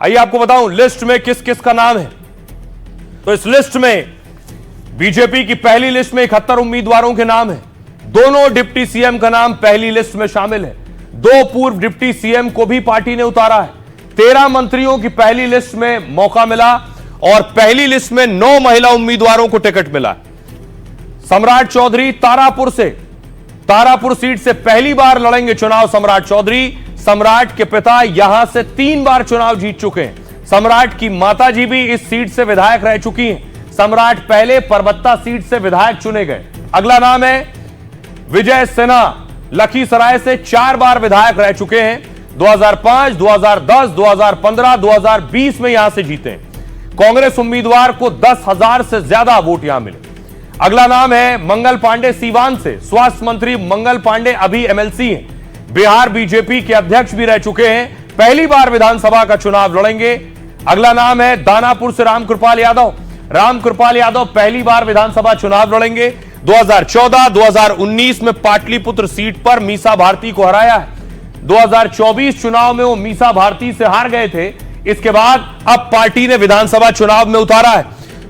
आइए आपको बताऊं लिस्ट में किस किस का नाम है। तो इस लिस्ट में बीजेपी की पहली लिस्ट में 71 उम्मीदवारों के नाम हैं। दोनों डिप्टी सीएम का नाम पहली लिस्ट में शामिल है। 2 पूर्व डिप्टी सीएम को भी पार्टी ने उतारा है। 13 मंत्रियों की पहली लिस्ट में मौका मिला और पहली लिस्ट में 9 महिला उम्मीदवारों को टिकट मिला। सम्राट चौधरी तारापुर सीट से पहली बार लड़ेंगे चुनाव। सम्राट चौधरी, सम्राट के पिता यहां से 3 बार चुनाव जीत चुके हैं। सम्राट की माताजी भी इस सीट से विधायक रह चुकी हैं। सम्राट पहले परबत्ता सीट से विधायक चुने गए। अगला नाम है विजय सिन्हा, लखीसराय से 4 बार विधायक रह चुके हैं। 2005, 2010, 2015, 2020 में यहां से जीते। कांग्रेस उम्मीदवार को 10,000 से ज्यादा वोट यहां मिले। अगला नाम है मंगल पांडे, सीवान से। स्वास्थ्य मंत्री मंगल पांडे अभी एमएलसी हैं। बिहार बीजेपी के अध्यक्ष भी रह चुके हैं। पहली बार विधानसभा का चुनाव लड़ेंगे। अगला नाम है दानापुर से रामकृपाल यादव। रामकृपाल यादव पहली बार विधानसभा चुनाव लड़ेंगे। 2014, 2019 में पाटलिपुत्र सीट पर मीसा भारती को हराया है। 2024 चुनाव में वो मीसा भारती से हार गए थे। इसके बाद अब पार्टी ने विधानसभा चुनाव में उतारा है।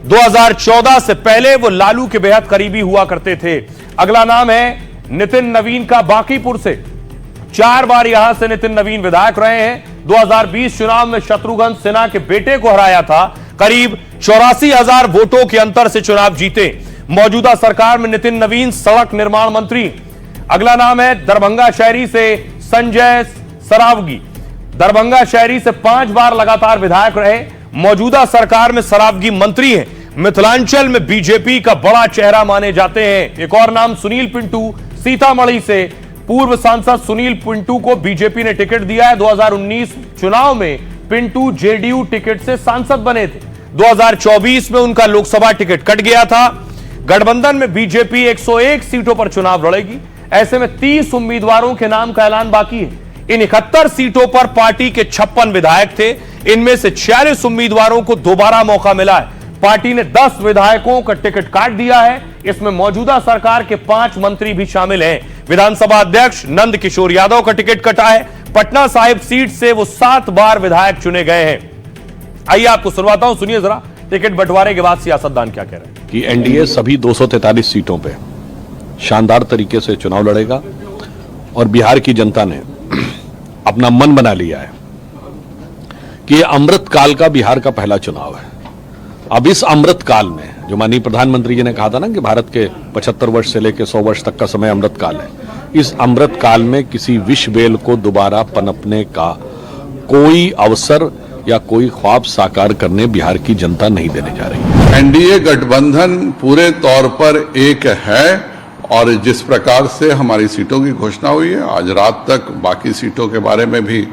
2014 से पहले वो लालू के बेहद करीबी हुआ करते थे। अगला नाम है नितिन नवीन का, बांकीपुर से। 4 बार यहां से नितिन नवीन विधायक रहे हैं। 2020 चुनाव में शत्रुघ्न सिन्हा के बेटे को हराया था। करीब 84,000 वोटों के अंतर से चुनाव जीते। मौजूदा सरकार में नितिन नवीन सड़क निर्माण मंत्री। अगला नाम है दरभंगा शहरी से संजय सरावगी। दरभंगा शहरी से 5 बार लगातार विधायक रहे। मौजूदा सरकार में सरावगी मंत्री हैं। मिथिलांचल में बीजेपी का बड़ा चेहरा माने जाते हैं। एक और नाम सुनील पिंटू, सीतामढ़ी से। पूर्व सांसद सुनील पिंटू को बीजेपी ने टिकट दिया है। 2019 चुनाव में पिंटू जेडीयू टिकट से सांसद बने थे। 2024 में उनका लोकसभा टिकट कट गया था। गठबंधन में बीजेपी 101 सीटों पर चुनाव लड़ेगी। ऐसे में 30 उम्मीदवारों के नाम का ऐलान बाकी है। इन 71 सीटों पर पार्टी के 56 विधायक थे। इनमें से 46 उम्मीदवारों को दोबारा मौका मिला है। पार्टी ने 10 विधायकों का टिकट काट दिया है। इसमें मौजूदा सरकार के 5 मंत्री भी शामिल हैं। विधानसभा अध्यक्ष नंद किशोर यादव का टिकट कटा है। पटना साहिब सीट से वो 7 बार विधायक चुने गए हैं। आइए आपको सुनवाता हूं, सुनिए जरा टिकट बंटवारे के बाद सियासतदान क्या कह रहे हैं। कि एनडीए सभी 243 सीटों पे शानदार तरीके से चुनाव लड़ेगा और बिहार की जनता ने अपना मन बना लिया है कि ये अमृत काल का बिहार का पहला चुनाव है। अब इस अमृत काल में जो माननीय प्रधानमंत्री जी ने कहा था ना कि भारत के 75 वर्ष से लेकर 100 वर्ष तक का समय अमृत काल है, इस अमृत काल में किसी विष बेल को दोबारा पनपने का कोई अवसर या कोई ख्वाब साकार करने बिहार की जनता नहीं देने जा रही। एनडीए गठबंधन पूरे तौर पर एक है और जिस प्रकार से हमारी सीटों की घोषणा हुई है, आज रात तक बाकी सीटों के बारे में भी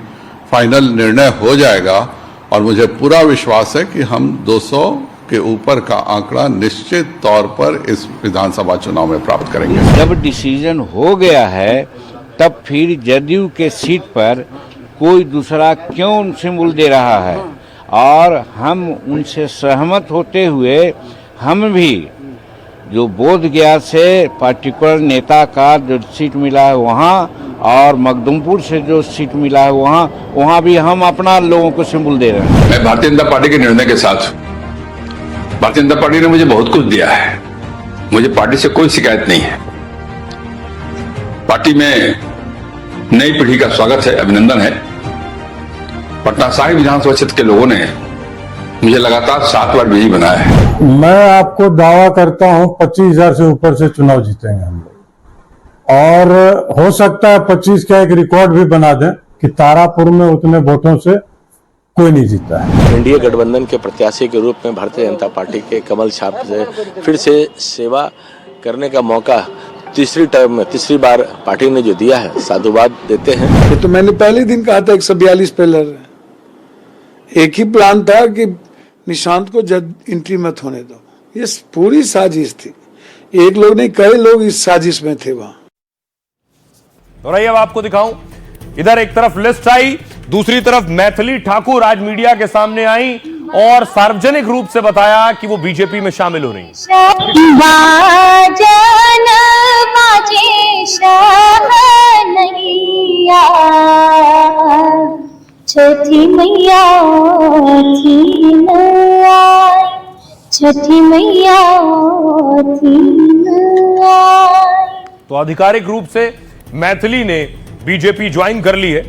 फाइनल निर्णय हो जाएगा और मुझे पूरा विश्वास है कि हम 200 के ऊपर का आंकड़ा निश्चित तौर पर इस विधानसभा चुनाव में प्राप्त करेंगे। जब डिसीजन हो गया है तब फिर जदयू के सीट पर कोई दूसरा क्यों सिंबल दे रहा है, और हम उनसे सहमत होते हुए हम भी जो बोध गया से पार्टिकुलर नेता का जो सीट मिला है वहाँ और मखदूमपुर से जो सीट मिला है वहाँ भी हम अपना लोगों को सिंबल दे रहे हैं। मैं भारतीय जनता पार्टी के निर्णय के साथ, भारतीय जनता पार्टी ने मुझे बहुत कुछ दिया है, मुझे पार्टी से कोई शिकायत नहीं है। पार्टी में नई पीढ़ी का स्वागत है, अभिनंदन है। पटना साहिब विधानसभा क्षेत्र के लोगों ने मुझे लगातार 7 बार विजयी बनाया है। मैं आपको दावा करता हूं 25,000 से ऊपर से चुनाव जीतेंगे हम लोग, और हो सकता है 25 का एक रिकॉर्ड भी बना दें कि तारापुर में उतने वोटों से कोई नहीं जीता है। एनडीए गठबंधन के प्रत्याशी के रूप में भारतीय जनता पार्टी के कमल छाप से फिर से सेवा करने का मौका तीसरी टर्म में तीसरी बार पार्टी ने जो दिया है, साधुवाद देते हैं। ये तो मैंने पहले दिन कहा था 142 पे लड़ रहे। एक ही प्लान था कि निशांत को एंट्री मत होने दो। ये पूरी साजिश थी, एक लोग नहीं कई लोग इस साजिश में थे वहां। तो रही अब आपको दिखाऊं, इधर एक तरफ लिस्ट आई, दूसरी तरफ मैथिली ठाकुर आज मीडिया के सामने आई और सार्वजनिक रूप से बताया कि वो बीजेपी में शामिल हो रही हैं। छठी मैया थी न आई, छठी मैया थी न आई। तो आधिकारिक रूप से मैथिली ने बीजेपी ज्वाइन कर ली है।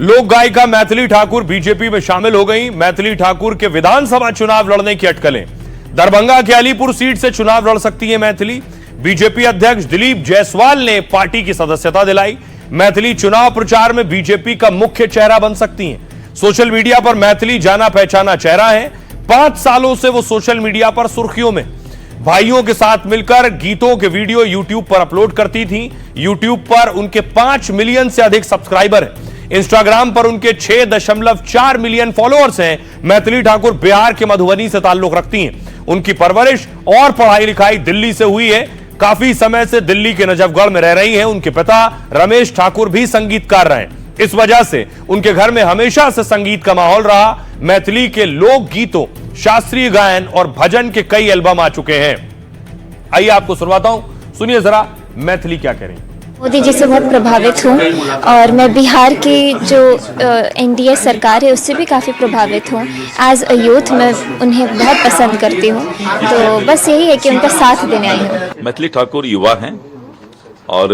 लोक गायिका मैथिली ठाकुर बीजेपी में शामिल हो गई। मैथिली ठाकुर के विधानसभा चुनाव लड़ने की अटकलें। दरभंगा के अलीपुर सीट से चुनाव लड़ सकती है मैथिली। बीजेपी अध्यक्ष दिलीप जायसवाल ने पार्टी की सदस्यता दिलाई। मैथिली चुनाव प्रचार में बीजेपी का मुख्य चेहरा बन सकती हैं। सोशल मीडिया पर मैथिली जाना पहचाना चेहरा है। 5 सालों से वो सोशल मीडिया पर सुर्खियों में भाइयों के साथ मिलकर गीतों के वीडियो यूट्यूब पर अपलोड करती थी। यूट्यूब पर उनके 5 मिलियन से अधिक सब्सक्राइबर हैं। इंस्टाग्राम पर उनके 6.4 मिलियन फॉलोअर्स हैं। मैथिली ठाकुर बिहार के मधुबनी से ताल्लुक रखती हैं। उनकी परवरिश और पढ़ाई लिखाई दिल्ली से हुई है। काफी समय से दिल्ली के नजफगढ़ में रह रही हैं। उनके पिता रमेश ठाकुर भी संगीतकार रहे। इस वजह से उनके घर में हमेशा से संगीत का माहौल रहा। मैथिली के लोक गीतों, शास्त्रीय गायन और भजन के कई एल्बम आ चुके हैं। आइए आपको सुनवाता हूं, सुनिए जरा मैथिली क्या कह रही हैं। मोदी जी से बहुत प्रभावित हूँ और मैं बिहार की जो एनडीए सरकार है उससे भी काफ़ी प्रभावित हूँ। एज अ यूथ मैं उन्हें बहुत पसंद करती हूँ, तो बस यही है कि उनका साथ देने आई हूँ। मैथिली ठाकुर युवा हैं और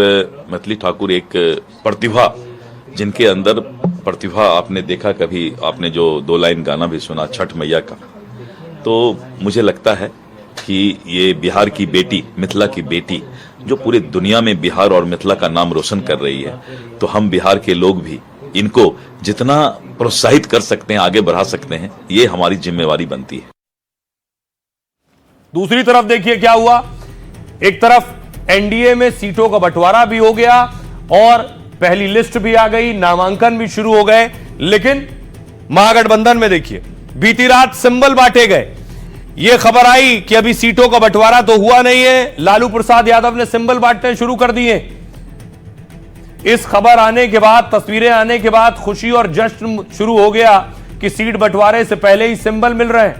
मैथिली ठाकुर एक प्रतिभा, जिनके अंदर प्रतिभा आपने देखा, कभी आपने जो 2 लाइन गाना भी सुना छठ मैया का, तो मुझे लगता है कि ये बिहार की बेटी, मिथिला की बेटी, जो पूरी दुनिया में बिहार और मिथिला का नाम रोशन कर रही है, तो हम बिहार के लोग भी इनको जितना प्रोत्साहित कर सकते हैं, आगे बढ़ा सकते हैं, ये हमारी जिम्मेवारी बनती है। दूसरी तरफ देखिए क्या हुआ। एक तरफ एनडीए में सीटों का बंटवारा भी हो गया और पहली लिस्ट भी आ गई, नामांकन भी शुरू हो गए। लेकिन महागठबंधन में देखिए बीती रात सिंबल बांटे गए। यह खबर आई कि अभी सीटों का बंटवारा तो हुआ नहीं है, लालू प्रसाद यादव ने सिंबल बांटने शुरू कर दिए। इस खबर आने के बाद, तस्वीरें आने के बाद खुशी और जश्न शुरू हो गया कि सीट बंटवारे से पहले ही सिंबल मिल रहे हैं।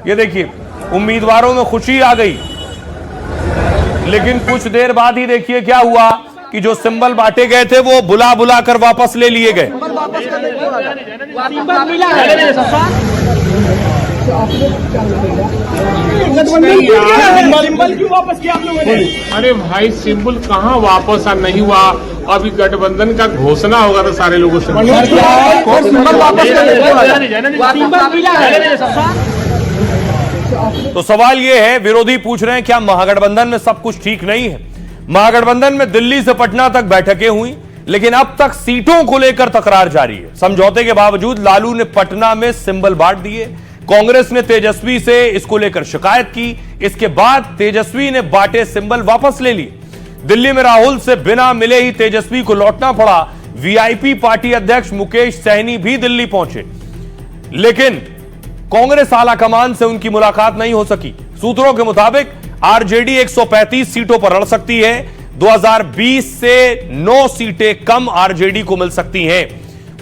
ये देखिए उम्मीदवारों में खुशी आ गई। लेकिन कुछ देर बाद ही देखिए क्या हुआ कि जो सिंबल बांटे गए थे वो बुला बुला कर वापस ले लिए गए। अरे भाई सिंबल कहाँ वापस नहीं हुआ, अभी गठबंधन का घोषणा होगा तो सारे लोगों से तो सवाल यह है, विरोधी पूछ रहे हैं क्या महागठबंधन में सब कुछ ठीक नहीं है। महागठबंधन में दिल्ली से पटना तक बैठकें हुई, लेकिन अब तक सीटों को लेकर तकरार जारी है। समझौते के बावजूद लालू ने पटना में सिंबल बांट दिए। कांग्रेस ने तेजस्वी से इसको लेकर शिकायत की। इसके बाद तेजस्वी ने बांटे सिंबल वापस ले लिए। दिल्ली में राहुल से बिना मिले ही तेजस्वी को लौटना पड़ा। वीआईपी पार्टी अध्यक्ष मुकेश सहनी भी दिल्ली पहुंचे, लेकिन कांग्रेस आलाकमान से उनकी मुलाकात नहीं हो सकी। सूत्रों के मुताबिक आरजेडी 135 सीटों पर लड़ सकती है। 2020 से 9 सीटें कम आरजेडी को मिल सकती हैं।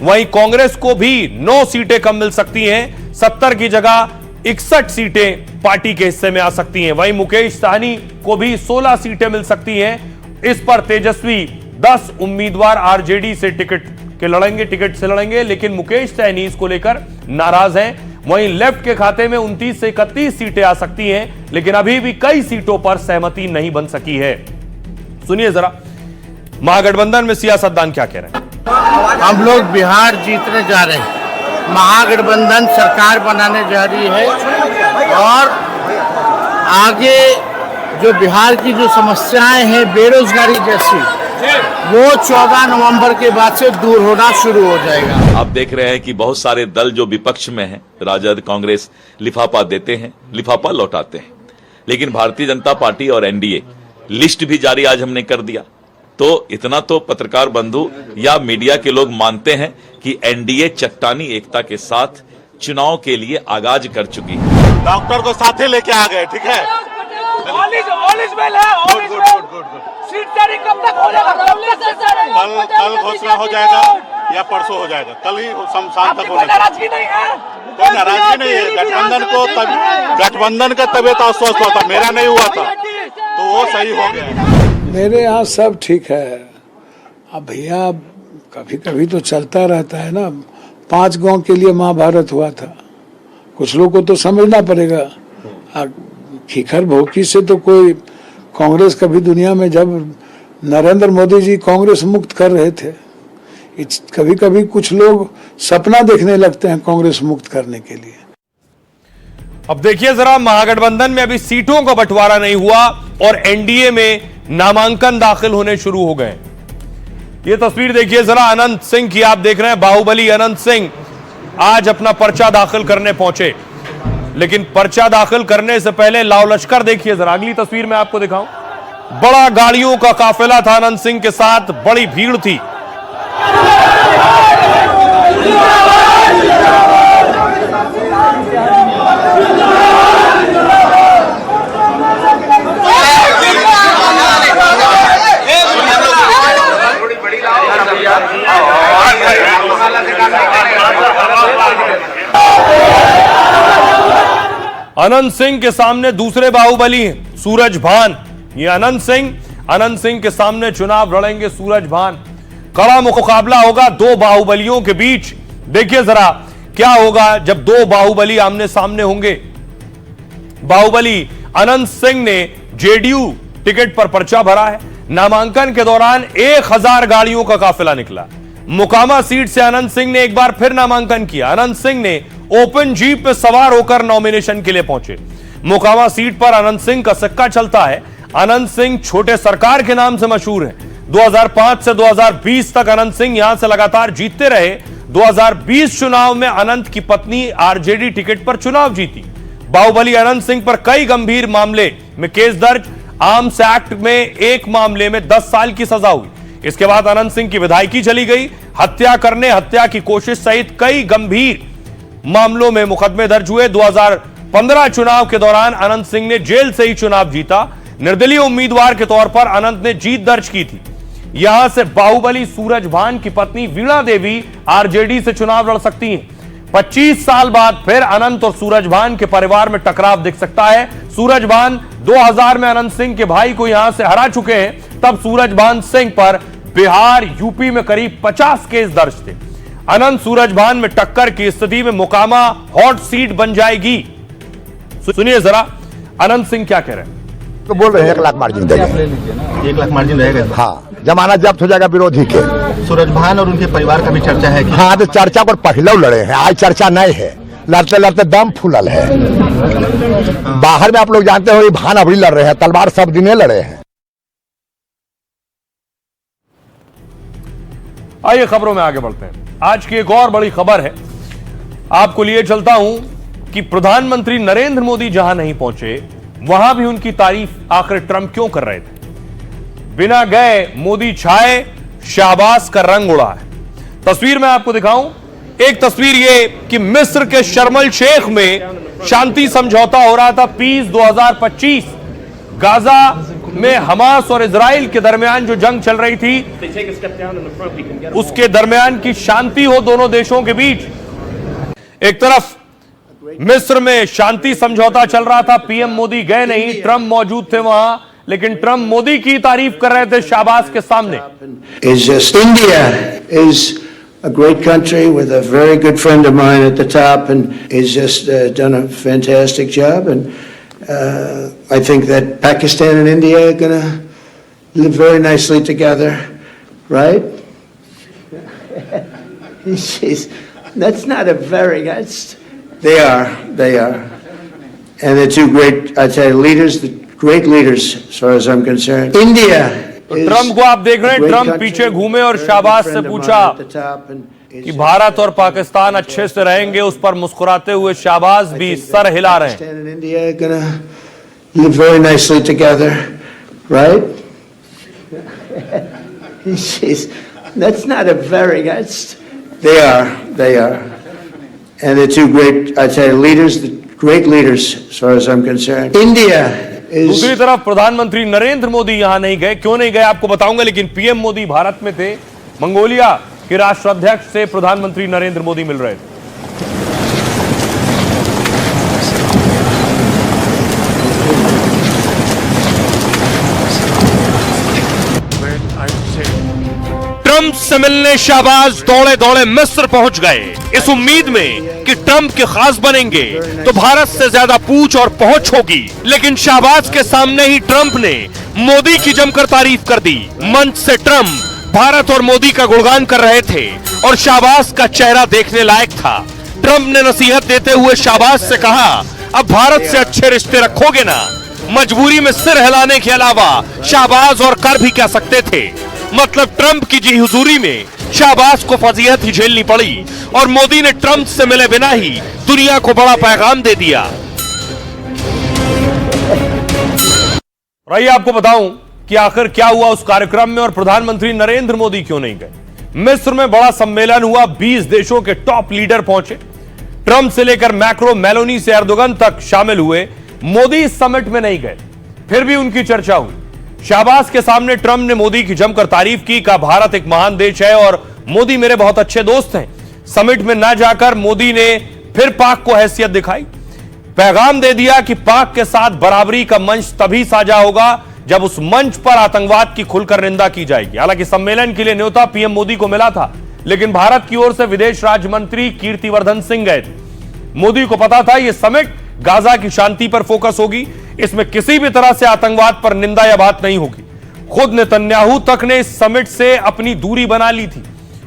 वहीं कांग्रेस को भी 9 सीटें कम मिल सकती हैं। 70 की जगह 61 सीटें पार्टी के हिस्से में आ सकती हैं। वहीं मुकेश सहनी को भी 16 सीटें मिल सकती हैं। इस पर तेजस्वी 10 उम्मीदवार आरजेडी से टिकट से लड़ेंगे, लेकिन मुकेश सहनी इसको लेकर नाराज हैं। वहीं लेफ्ट के खाते में 29 से 31 सीटें आ सकती हैं, लेकिन अभी भी कई सीटों पर सहमति नहीं बन सकी है। सुनिए जरा महागठबंधन में सियासतदान क्या कह रहे हैं। हम लोग बिहार जीतने जा रहे हैं, महागठबंधन सरकार बनाने जा रही है और आगे जो बिहार की जो समस्याएं हैं बेरोजगारी जैसी, वो 14 नवंबर के बाद से दूर होना शुरू हो जाएगा। आप देख रहे हैं कि बहुत सारे दल जो विपक्ष में हैं, राजद, कांग्रेस, लिफाफा देते हैं, लिफाफा लौटाते हैं, लेकिन भारतीय जनता पार्टी और एनडीए लिस्ट भी जारी आज हमने कर दिया। तो इतना तो पत्रकार बंधु या मीडिया के लोग मानते हैं कि एनडीए चट्टानी एकता के साथ चुनाव के लिए आगाज कर चुकी है। डॉक्टर को साथ ही लेके आ गए, ठीक है। कल घोषणा हो जाएगा या परसों हो जाएगा, कल ही शाम तक होगा। नाराजगी नहीं है, कोई नाराजगी नहीं है। गठबंधन का तबियत अस्वस्थ हुआ था, मेरा नहीं हुआ था, तो वो सही हो गया। मेरे यहाँ सब ठीक है। अब भैया कभी कभी तो चलता रहता है ना। 5 गांव के लिए महाभारत हुआ था, कुछ लोग को तो समझना पड़ेगा। खिखर भोकी से तो कोई कांग्रेस कभी दुनिया में, जब नरेंद्र मोदी जी कांग्रेस मुक्त कर रहे थे, कभी कभी कुछ लोग सपना देखने लगते हैं कांग्रेस मुक्त करने के लिए। अब देखिए जरा महागठबंधन में अभी सीटों का बंटवारा नहीं हुआ और एनडीए में नामांकन दाखिल होने शुरू हो गए। ये तस्वीर देखिए जरा अनंत सिंह की, आप देख रहे हैं बाहुबली अनंत सिंह। आज अपना पर्चा दाखिल करने पहुंचे। लेकिन पर्चा दाखिल करने से पहले लाव लश्कर देखिए जरा, अगली तस्वीर में आपको दिखाऊं। बड़ा गाड़ियों का काफिला था अनंत सिंह के साथ, बड़ी भीड़ थी। अनंत सिंह के सामने दूसरे बाहुबली हैं, सूरज भान। ये अनंत सिंह के सामने चुनाव लड़ेंगे सूरज भान। कड़ा मुकाबला होगा दो बाहुबलियों के बीच। देखिए जरा क्या होगा जब दो बाहुबली आमने सामने होंगे। बाहुबली अनंत सिंह ने जेडीयू टिकट पर पर्चा भरा है। नामांकन के दौरान 1000 गाड़ियों का काफिला निकला। मोकामा सीट से अनंत सिंह ने एक बार फिर नामांकन किया। अनंत सिंह ने ओपन जीप पे सवार होकर नॉमिनेशन के लिए पहुंचे। मोकामा सीट पर अनंत सिंह का सिक्का चलता है। अनंत सिंह छोटे सरकार के नाम से मशहूर है। 2005 से 2020 तक अनंत सिंह यहां से लगातार जीतते रहे। 2020 चुनाव में अनंत की पत्नी आरजेडी टिकट पर चुनाव जीती। बाहुबली अनंत सिंह पर कई गंभीर मामले में केस दर्ज। आर्म्स एक्ट में एक मामले में 10 साल की सजा हुई। इसके बाद अनंत सिंह की विधायकी चली गई। हत्या की कोशिश सहित कई गंभीर मामलों में मुकदमे दर्ज हुए। 2015 चुनाव के दौरान अनंत सिंह ने जेल से ही चुनाव जीता। निर्दलीय उम्मीदवार के तौर पर अनंत ने जीत दर्ज की थी। यहां से बाहुबली सूरज भान की पत्नी वीणा देवी आरजेडी से चुनाव लड़ सकती हैं। 25 साल बाद फिर अनंत और सूरज भान के परिवार में टकराव दिख सकता है। सूरज भान 2000 में अनंत सिंह के भाई को यहां से हरा चुके हैं। तब सूरज भान सिंह पर बिहार यूपी में करीब 50 केस दर्ज थे। अनंत सूरज भान में टक्कर की स्थिति में मोकामा हॉट सीट बन जाएगी। सुनिए जरा अनंत सिंह क्या कह रहे हैं। तो बोल रहे हैं 1 लाख मार्जिन देंगे। 1 लाख मार्जिन रहेगा। हाँ, जमानत जब्त हो जाएगा विरोधी के। सूरज भान और उनके परिवार का भी चर्चा है कि हाँ, तो चर्चा पर पहले लड़े हैं, आज चर्चा नहीं है। लड़ते लड़ते दम फूलल है। बाहर में आप लोग जानते हो भान अभी लड़ रहे हैं, तलवार सब दिने लड़े हैं। आइए खबरों में आगे बढ़ते हैं। आज की एक और बड़ी खबर है, आपको लिए चलता हूं कि प्रधानमंत्री नरेंद्र मोदी जहां नहीं पहुंचे वहां भी उनकी तारीफ आखिर ट्रंप क्यों कर रहे थे। बिना गए मोदी छाए, शाहबाज का रंग उड़ा है। तस्वीर में आपको दिखाऊं, एक तस्वीर ये कि मिस्र के शर्म अल शेख में शांति समझौता हो रहा था, पीस 2025। गाजा में हमास और इजराइल के दरमियान जो जंग चल रही थी, उसके दरमियान की शांति हो दोनों देशों के बीच। एक तरफ मिस्र में शांति समझौता चल रहा था, पीएम मोदी गए नहीं, ट्रंप मौजूद थे वहां, लेकिन ट्रंप मोदी की तारीफ कर रहे थे शाहबाज के सामने। India is a great country with a very good friend of mine at the top, and he's just done a fantastic job. And I think that Pakistan and India are going to live very nicely together, right? That's not a very they are, and they're two great, I'd say, leaders, great leaders as far as I'm concerned. India. Trump को आप देख रहे हैं, Trump पीछे घूमे और शाहबाज से पूछा कि भारत और पाकिस्तान अच्छे से रहेंगे। उस पर मुस्कुराते हुए शाहबाज भी सर हिला रहे हैं। India gonna live very nicely together, right? That's not a very they are, and they're two great, I'd say, leaders, great leaders as far as I'm concerned. India. दूसरी तरफ प्रधानमंत्री नरेंद्र मोदी यहां नहीं गए, क्यों नहीं गए आपको बताऊंगा, लेकिन पीएम मोदी भारत में थे। मंगोलिया के राष्ट्राध्यक्ष से प्रधानमंत्री नरेंद्र मोदी मिल रहे थे। ट्रंप से मिलने शाहबाज दौड़े दौड़े मिस्र पहुंच गए, इस उम्मीद में कि ट्रंप के खास बनेंगे तो भारत से ज्यादा पूछ और पहुंच होगी। लेकिन शाहबाज के सामने ही ट्रंप ने मोदी की जमकर तारीफ कर दी। मंच से ट्रंप भारत और मोदी का गुणगान कर रहे थे और शाहबाज का चेहरा देखने लायक था। ट्रंप ने नसीहत देते हुए शाहबाज से कहा, अब भारत से अच्छे रिश्ते रखोगे ना। मजबूरी में सिर हिलाने के अलावा शाहबाज और कर भी क्या सकते थे। मतलब ट्रंप की जी हुजूरी में शाहबाज को फजीहत ही झेलनी पड़ी और मोदी ने ट्रंप से मिले बिना ही दुनिया को बड़ा पैगाम दे दिया। रही आपको बताऊं कि आखिर क्या हुआ उस कार्यक्रम में और प्रधानमंत्री नरेंद्र मोदी क्यों नहीं गए। मिस्र में बड़ा सम्मेलन हुआ, 20 देशों के टॉप लीडर पहुंचे। ट्रंप से लेकर मैक्रो, मेलोनी से एर्दोगन तक शामिल हुए। मोदी इस समिट में नहीं गए, फिर भी उनकी चर्चा हुई। शाहबाज के सामने ट्रंप ने मोदी की जमकर तारीफ की, कहा भारत एक महान देश है और मोदी मेरे बहुत अच्छे दोस्त हैं। समिट में ना जाकर मोदी ने फिर पाक को हैसियत दिखाई, पैगाम दे दिया कि पाक के साथ बराबरी का मंच तभी साझा होगा जब उस मंच पर आतंकवाद की खुलकर निंदा की जाएगी। हालांकि सम्मेलन के लिए न्योता पीएम मोदी को मिला था, लेकिन भारत की ओर से विदेश राज्य मंत्री कीर्तिवर्धन सिंह गए थे। मोदी को पता था यह समिट गाजा की शांति पर फोकस होगी, इसमें किसी भी तरह से आतंकवाद पर निंदा या बात नहीं होगी। खुद नेतन्याहू तक ने इस समिट से अपनी दूरी बना ली थी।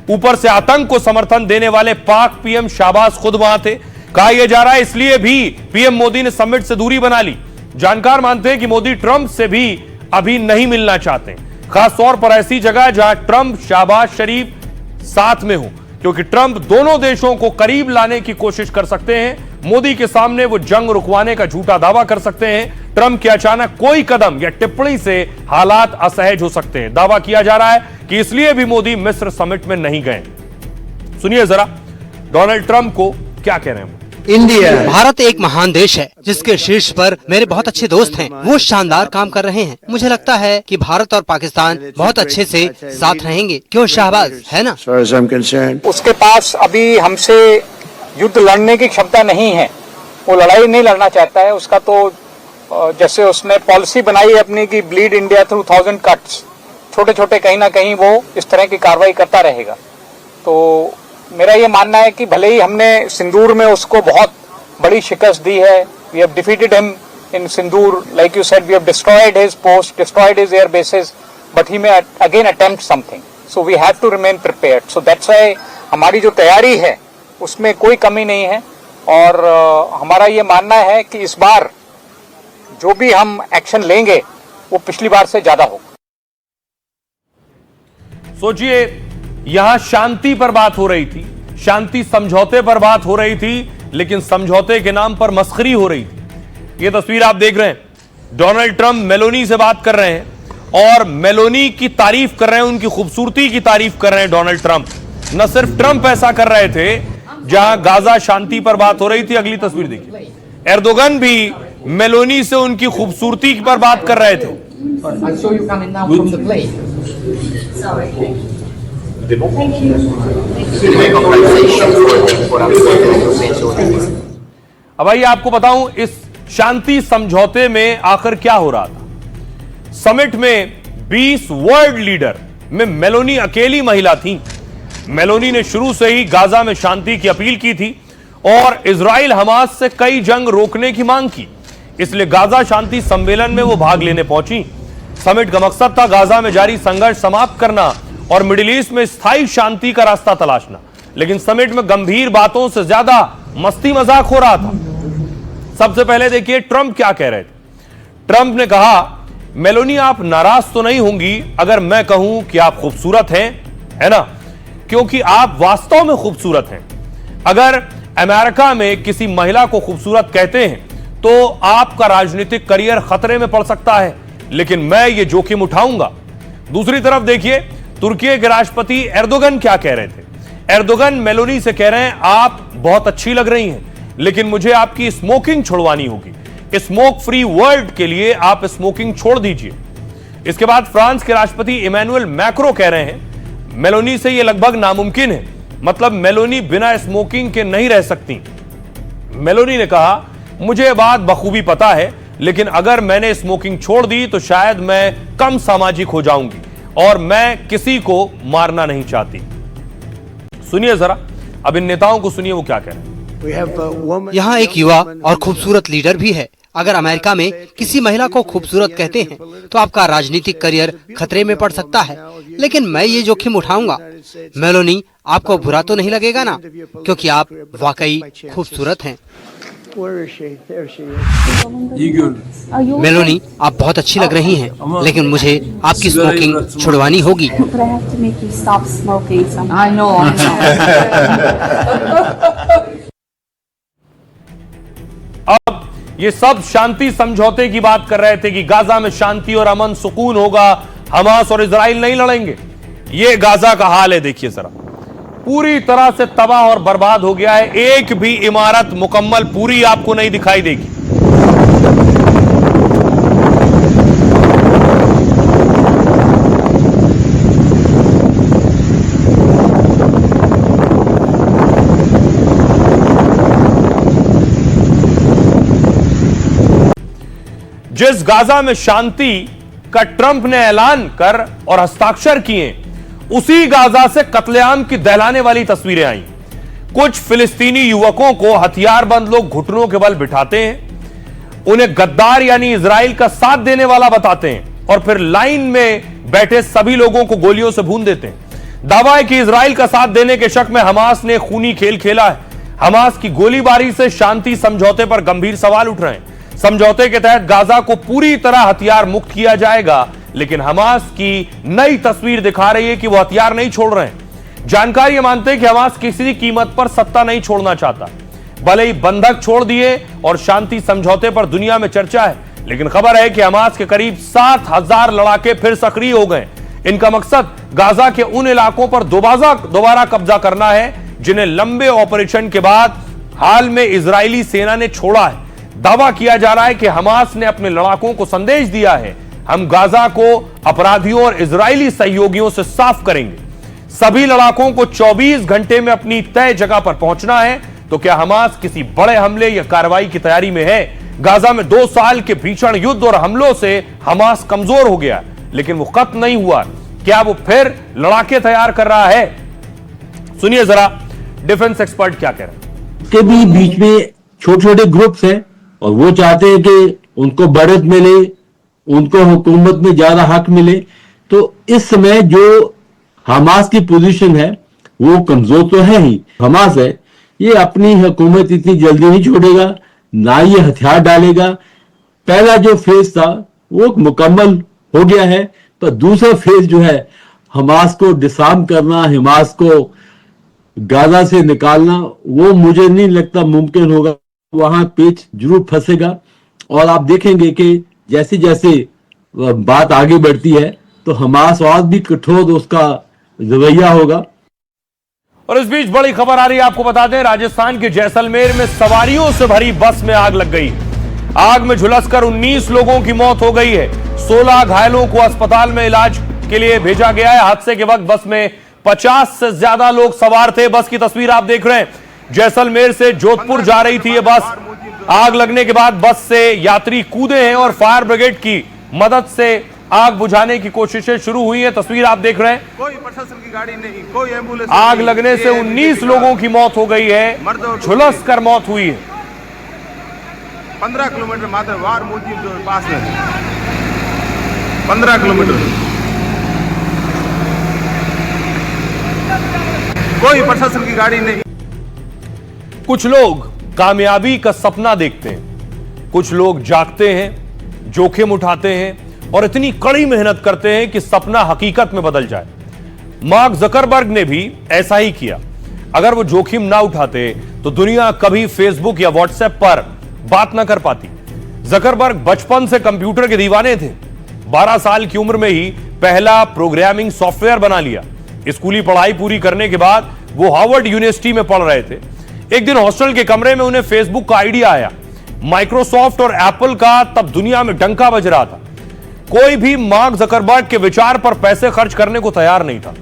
ऊपर से आतंक को समर्थन देने वाले पाक पीएम शाहबाज खुद वहां थे। कहा यह जा रहा है इसलिए भी पीएम मोदी ने समिट से दूरी बना ली। जानकार मानते हैं कि मोदी ट्रंप से भी अभी नहीं मिलना चाहते, खासतौर पर ऐसी जगह जहां ट्रंप शाहबाज शरीफ साथ में हो, क्योंकि ट्रंप दोनों देशों को करीब लाने की कोशिश कर सकते हैं। मोदी के सामने वो जंग रुकवाने का झूठा दावा कर सकते हैं। ट्रंप के अचानक कोई कदम या टिप्पणी से हालात असहज हो सकते हैं। दावा किया जा रहा है कि इसलिए भी मोदी मिस्र समिट में नहीं गए। सुनिए जरा डोनाल्ड ट्रंप को क्या कह रहे हैं। इंडिया, भारत एक महान देश है जिसके शीर्ष पर मेरे बहुत अच्छे दोस्त हैं। वो शानदार काम कर रहे हैं। मुझे लगता है कि भारत और पाकिस्तान बहुत अच्छे से साथ रहेंगे। क्यों शाहबाज, है ना? उसके पास अभी हमसे युद्ध लड़ने की क्षमता नहीं है, वो लड़ाई नहीं लड़ना चाहता है। उसका तो जैसे उसने पॉलिसी बनाई है अपनी कि ब्लीड इंडिया थ्रू 1000 कट्स, छोटे छोटे कहीं ना कहीं वो इस तरह की कार्रवाई करता रहेगा। तो मेरा ये मानना है कि भले ही हमने सिंदूर में उसको बहुत बड़ी शिकस्त दी है, we have defeated him in Sindoor, like you said, we have destroyed his post, destroyed his air bases, but he may again attempt something, so we have to remain prepared. So that's why हमारी जो तैयारी है उसमें कोई कमी नहीं है और हमारा ये मानना है कि इस बार जो भी हम एक्शन लेंगे वो पिछली बार से ज्यादा होगा। सोचिए, यहां शांति पर बात हो रही थी, शांति समझौते पर बात हो रही थी, लेकिन समझौते के नाम पर मस्खरी हो रही थी। यह तस्वीर आप देख रहे हैं, डोनाल्ड ट्रंप मेलोनी से बात कर रहे हैं और मेलोनी की तारीफ कर रहे हैं, उनकी खूबसूरती की तारीफ कर रहे हैं डोनाल्ड ट्रंप। न सिर्फ ट्रंप ऐसा कर रहे थे जहां गाजा शांति पर बात हो रही थी। अगली तस्वीर देखिए, एर्दोगन भी मेलोनी से उनकी खूबसूरती पर बात कर रहे थे। अब आइए आपको बताऊं इस शांति समझौते में आखिर क्या हो रहा था। समिट में 20 वर्ल्ड लीडर में मेलोनी अकेली महिला थी। मेलोनी ने शुरू से ही गाजा में शांति की अपील की थी और इजराइल हमास से कई जंग रोकने की मांग की, इसलिए गाजा शांति सम्मेलन में वो भाग लेने पहुंची। समिट का मकसद था गाजा में जारी संघर्ष समाप्त करना और मिडिल ईस्ट में स्थायी शांति का रास्ता तलाशना, लेकिन समिट में गंभीर बातों से ज्यादा मस्ती मजाक हो रहा था। सबसे पहले देखिए ट्रंप क्या कह रहे थे। ट्रंप ने कहा, मेलोनी आप नाराज तो नहीं होंगी अगर मैं कहूं कि आप खूबसूरत हैं, है ना? क्योंकि आप वास्तव में खूबसूरत हैं। अगर अमेरिका में किसी महिला को खूबसूरत कहते हैं तो आपका राजनीतिक करियर खतरे में पड़ सकता है, लेकिन मैं ये जोखिम उठाऊंगा। दूसरी तरफ देखिए तुर्की के राष्ट्रपति एर्दोगन क्या कह रहे थे। एर्दोगन मेलोनी से कह रहे हैं, आप बहुत अच्छी लग रही हैं, लेकिन मुझे आपकी स्मोकिंग छुड़वानी होगी। स्मोक फ्री वर्ल्ड के लिए आप स्मोकिंग छोड़ दीजिए। इसके बाद फ्रांस के राष्ट्रपति इमैनुअल मैक्रो कह रहे हैं, मेलोनी से यह लगभग नामुमकिन है, मतलब मेलोनी बिना स्मोकिंग के नहीं रह सकती। मेलोनी ने कहा, मुझे यह बात बखूबी पता है, लेकिन अगर मैंने स्मोकिंग छोड़ दी तो शायद मैं कम सामाजिक हो जाऊंगी और मैं किसी को मारना नहीं चाहती। सुनिए जरा, अब इन नेताओं को सुनिए वो क्या कह रहे हैं। यहाँ एक युवा और खूबसूरत लीडर भी है। अगर अमेरिका में किसी महिला को खूबसूरत कहते हैं तो आपका राजनीतिक करियर खतरे में पड़ सकता है, लेकिन मैं ये जोखिम उठाऊंगा। मेलोनी, आपको बुरा तो नहीं लगेगा ना, क्योंकि आप वाकई खूबसूरत हैं। Where is she? There she is. Meloni, आप बहुत अच्छी लग रही हैं, लेकिन मुझे आपकी स्मोकिंग छुड़वानी होगी। अब ये सब शांति समझौते की बात कर रहे थे कि गाजा में शांति और अमन सुकून होगा, हमास और इजराइल नहीं लड़ेंगे। ये गाजा का हाल है, देखिए जरा, पूरी तरह से तबाह और बर्बाद हो गया है। एक भी इमारत मुकम्मल पूरी आपको नहीं दिखाई देगी। जिस गाजा में शांति का ट्रंप ने ऐलान कर और हस्ताक्षर किए, उसी गाजा से कत्लेआम की दहलाने वाली तस्वीरें आई। कुछ फिलिस्तीनी युवकों को हथियारबंद लोग घुटनों के बल बिठाते हैं, उन्हें गद्दार यानी इजराइल का साथ देने वाला बताते हैं और फिर लाइन में बैठे सभी लोगों को गोलियों से भून देते हैं। दावा है कि इजराइल का साथ देने के शक में हमास ने खूनी खेल खेला है। हमास की गोलीबारी से शांति समझौते पर गंभीर सवाल उठ रहे हैं। समझौते के तहत गाजा को पूरी तरह हथियार मुक्त किया जाएगा, लेकिन हमास की नई तस्वीर दिखा रही है कि वो हथियार नहीं छोड़ रहे हैं। जानकारी मानते हैं कि हमास किसी कीमत पर सत्ता नहीं छोड़ना चाहता। भले ही बंधक छोड़ दिए और शांति समझौते पर दुनिया में चर्चा है, लेकिन खबर है कि हमास के करीब 7,000 लड़ाके फिर सक्रिय हो गए। इनका मकसद गाजा के उन इलाकों पर दोबारा कब्जा करना है जिन्हें लंबे ऑपरेशन के बाद हाल में इजरायली सेना ने छोड़ा है। दावा किया जा रहा है कि हमास ने अपने लड़ाकों को संदेश दिया है, हम गाजा को अपराधियों और इजरायली सहयोगियों से साफ करेंगे। सभी लड़ाकों को 24 घंटे में अपनी तय जगह पर पहुंचना है। तो क्या हमास किसी बड़े हमले या कार्रवाई की तैयारी में है? गाजा में 2 साल के भीषण युद्ध और हमलों से हमास कमजोर हो गया, लेकिन वो खत्म नहीं हुआ। क्या वो फिर लड़ाके तैयार कर रहा है? सुनिए जरा डिफेंस एक्सपर्ट क्या कह रहे हैं। के भी बीच में छोटे छोटे ग्रुप्स हैं और वो चाहते हैं कि उनको बढ़त मिले, उनको हुकूमत में ज्यादा हक मिले। तो इस समय जो हमास की पोजीशन है वो कमजोर तो है ही। हमास है ये अपनी हुकूमत इतनी जल्दी नहीं छोड़ेगा, ना ये हथियार डालेगा। पहला जो फेज था वो मुकम्मल हो गया है, पर दूसरा फेज जो है हमास को डिसआर्म करना, हमास को गाजा से निकालना, वो मुझे नहीं लगता मुमकिन होगा। वहां पेच जरूर फंसेगा और आप देखेंगे कि जैसे जैसे बात आगे बढ़ती है तो हमास और भी कठोर उसका रवैया होगा। और इस बीच बड़ी खबर आ रही है, आपको बता दें, राजस्थान के जैसलमेर में सवारियों से भरी बस में आग लग गई। आग में झुलसकर 19 लोगों की मौत हो गई है। 16 घायलों को अस्पताल में इलाज के लिए भेजा गया है। हादसे के वक्त बस में 50 से ज्यादा लोग सवार थे। बस की तस्वीर आप देख रहे हैं, जैसलमेर से जोधपुर जा रही थी ये बस। आग लगने के बाद बस से यात्री कूदे हैं और फायर ब्रिगेड की मदद से आग बुझाने की कोशिशें शुरू हुई हैं। तस्वीर आप देख रहे हैं, कोई प्रशासन की गाड़ी नहीं, कोई एम्बुलेंस। आग लगने से 19 लोगों की मौत हो गई है, झुलस कर मौत हुई है। 15 किलोमीटर मात्र वार मूर्ति जो पास में 15 किलोमीटर। कोई प्रशासन की गाड़ी नहीं। कुछ लोग कामयाबी का सपना देखते हैं, कुछ लोग जागते हैं, जोखिम उठाते हैं और इतनी कड़ी मेहनत करते हैं कि सपना हकीकत में बदल जाए। मार्क जकरबर्ग ने भी ऐसा ही किया। अगर वो जोखिम ना उठाते तो दुनिया कभी फेसबुक या व्हाट्सएप पर बात ना कर पाती। जकरबर्ग बचपन से कंप्यूटर के दीवाने थे। 12 साल की उम्र में ही पहला प्रोग्रामिंग सॉफ्टवेयर बना लिया। स्कूली पढ़ाई पूरी करने के बाद वो हार्वर्ड यूनिवर्सिटी में पढ़ रहे थे। एक दिन हॉस्टल के कमरे में उन्हें फेसबुक का आइडिया आया। माइक्रोसॉफ्ट और एप्पल का तब दुनिया में डंका बज रहा था। कोई भी मार्क जकरबर्ग के विचार पर पैसे खर्च करने को तैयार नहीं था।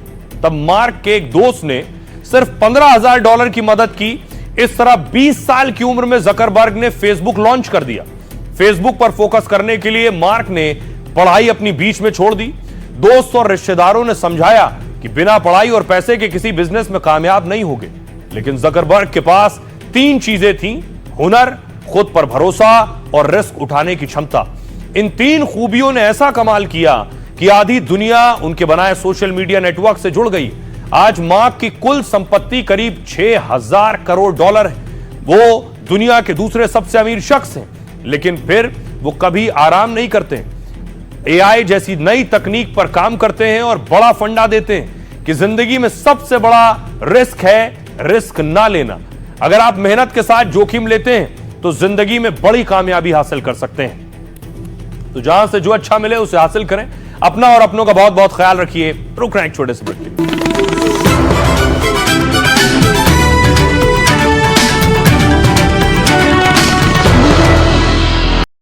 तब मार्क के एक दोस्त ने सिर्फ $15,000 की मदद की। इस तरह 20 साल की उम्र में जकरबर्ग ने फेसबुक लॉन्च कर दिया। फेसबुक पर फोकस करने के लिए मार्क ने पढ़ाई अपनी बीच में छोड़ दी। दोस्त और रिश्तेदारों ने समझाया कि बिना पढ़ाई और पैसे के किसी बिजनेस में कामयाब नहीं होगे, लेकिन जकरबर्ग के पास 3 चीजें थीं: हुनर, खुद पर भरोसा और रिस्क उठाने की क्षमता। इन 3 खूबियों ने ऐसा कमाल किया कि आधी दुनिया उनके बनाए सोशल मीडिया नेटवर्क से जुड़ गई। आज मार्क की कुल संपत्ति करीब $6,000 करोड़ है। वो दुनिया के दूसरे सबसे अमीर शख्स हैं, लेकिन फिर वो कभी आराम नहीं करते। एआई जैसी नई तकनीक पर काम करते हैं और बड़ा फंडा देते हैं कि जिंदगी में सबसे बड़ा रिस्क है रिस्क ना लेना। अगर आप मेहनत के साथ जोखिम लेते हैं तो जिंदगी में बड़ी कामयाबी हासिल कर सकते हैं। तो जहां से जो अच्छा मिले उसे हासिल करें। अपना और अपनों का बहुत बहुत ख्याल रखिए। रुक रहे हैं एक छोटे से ब्रेक।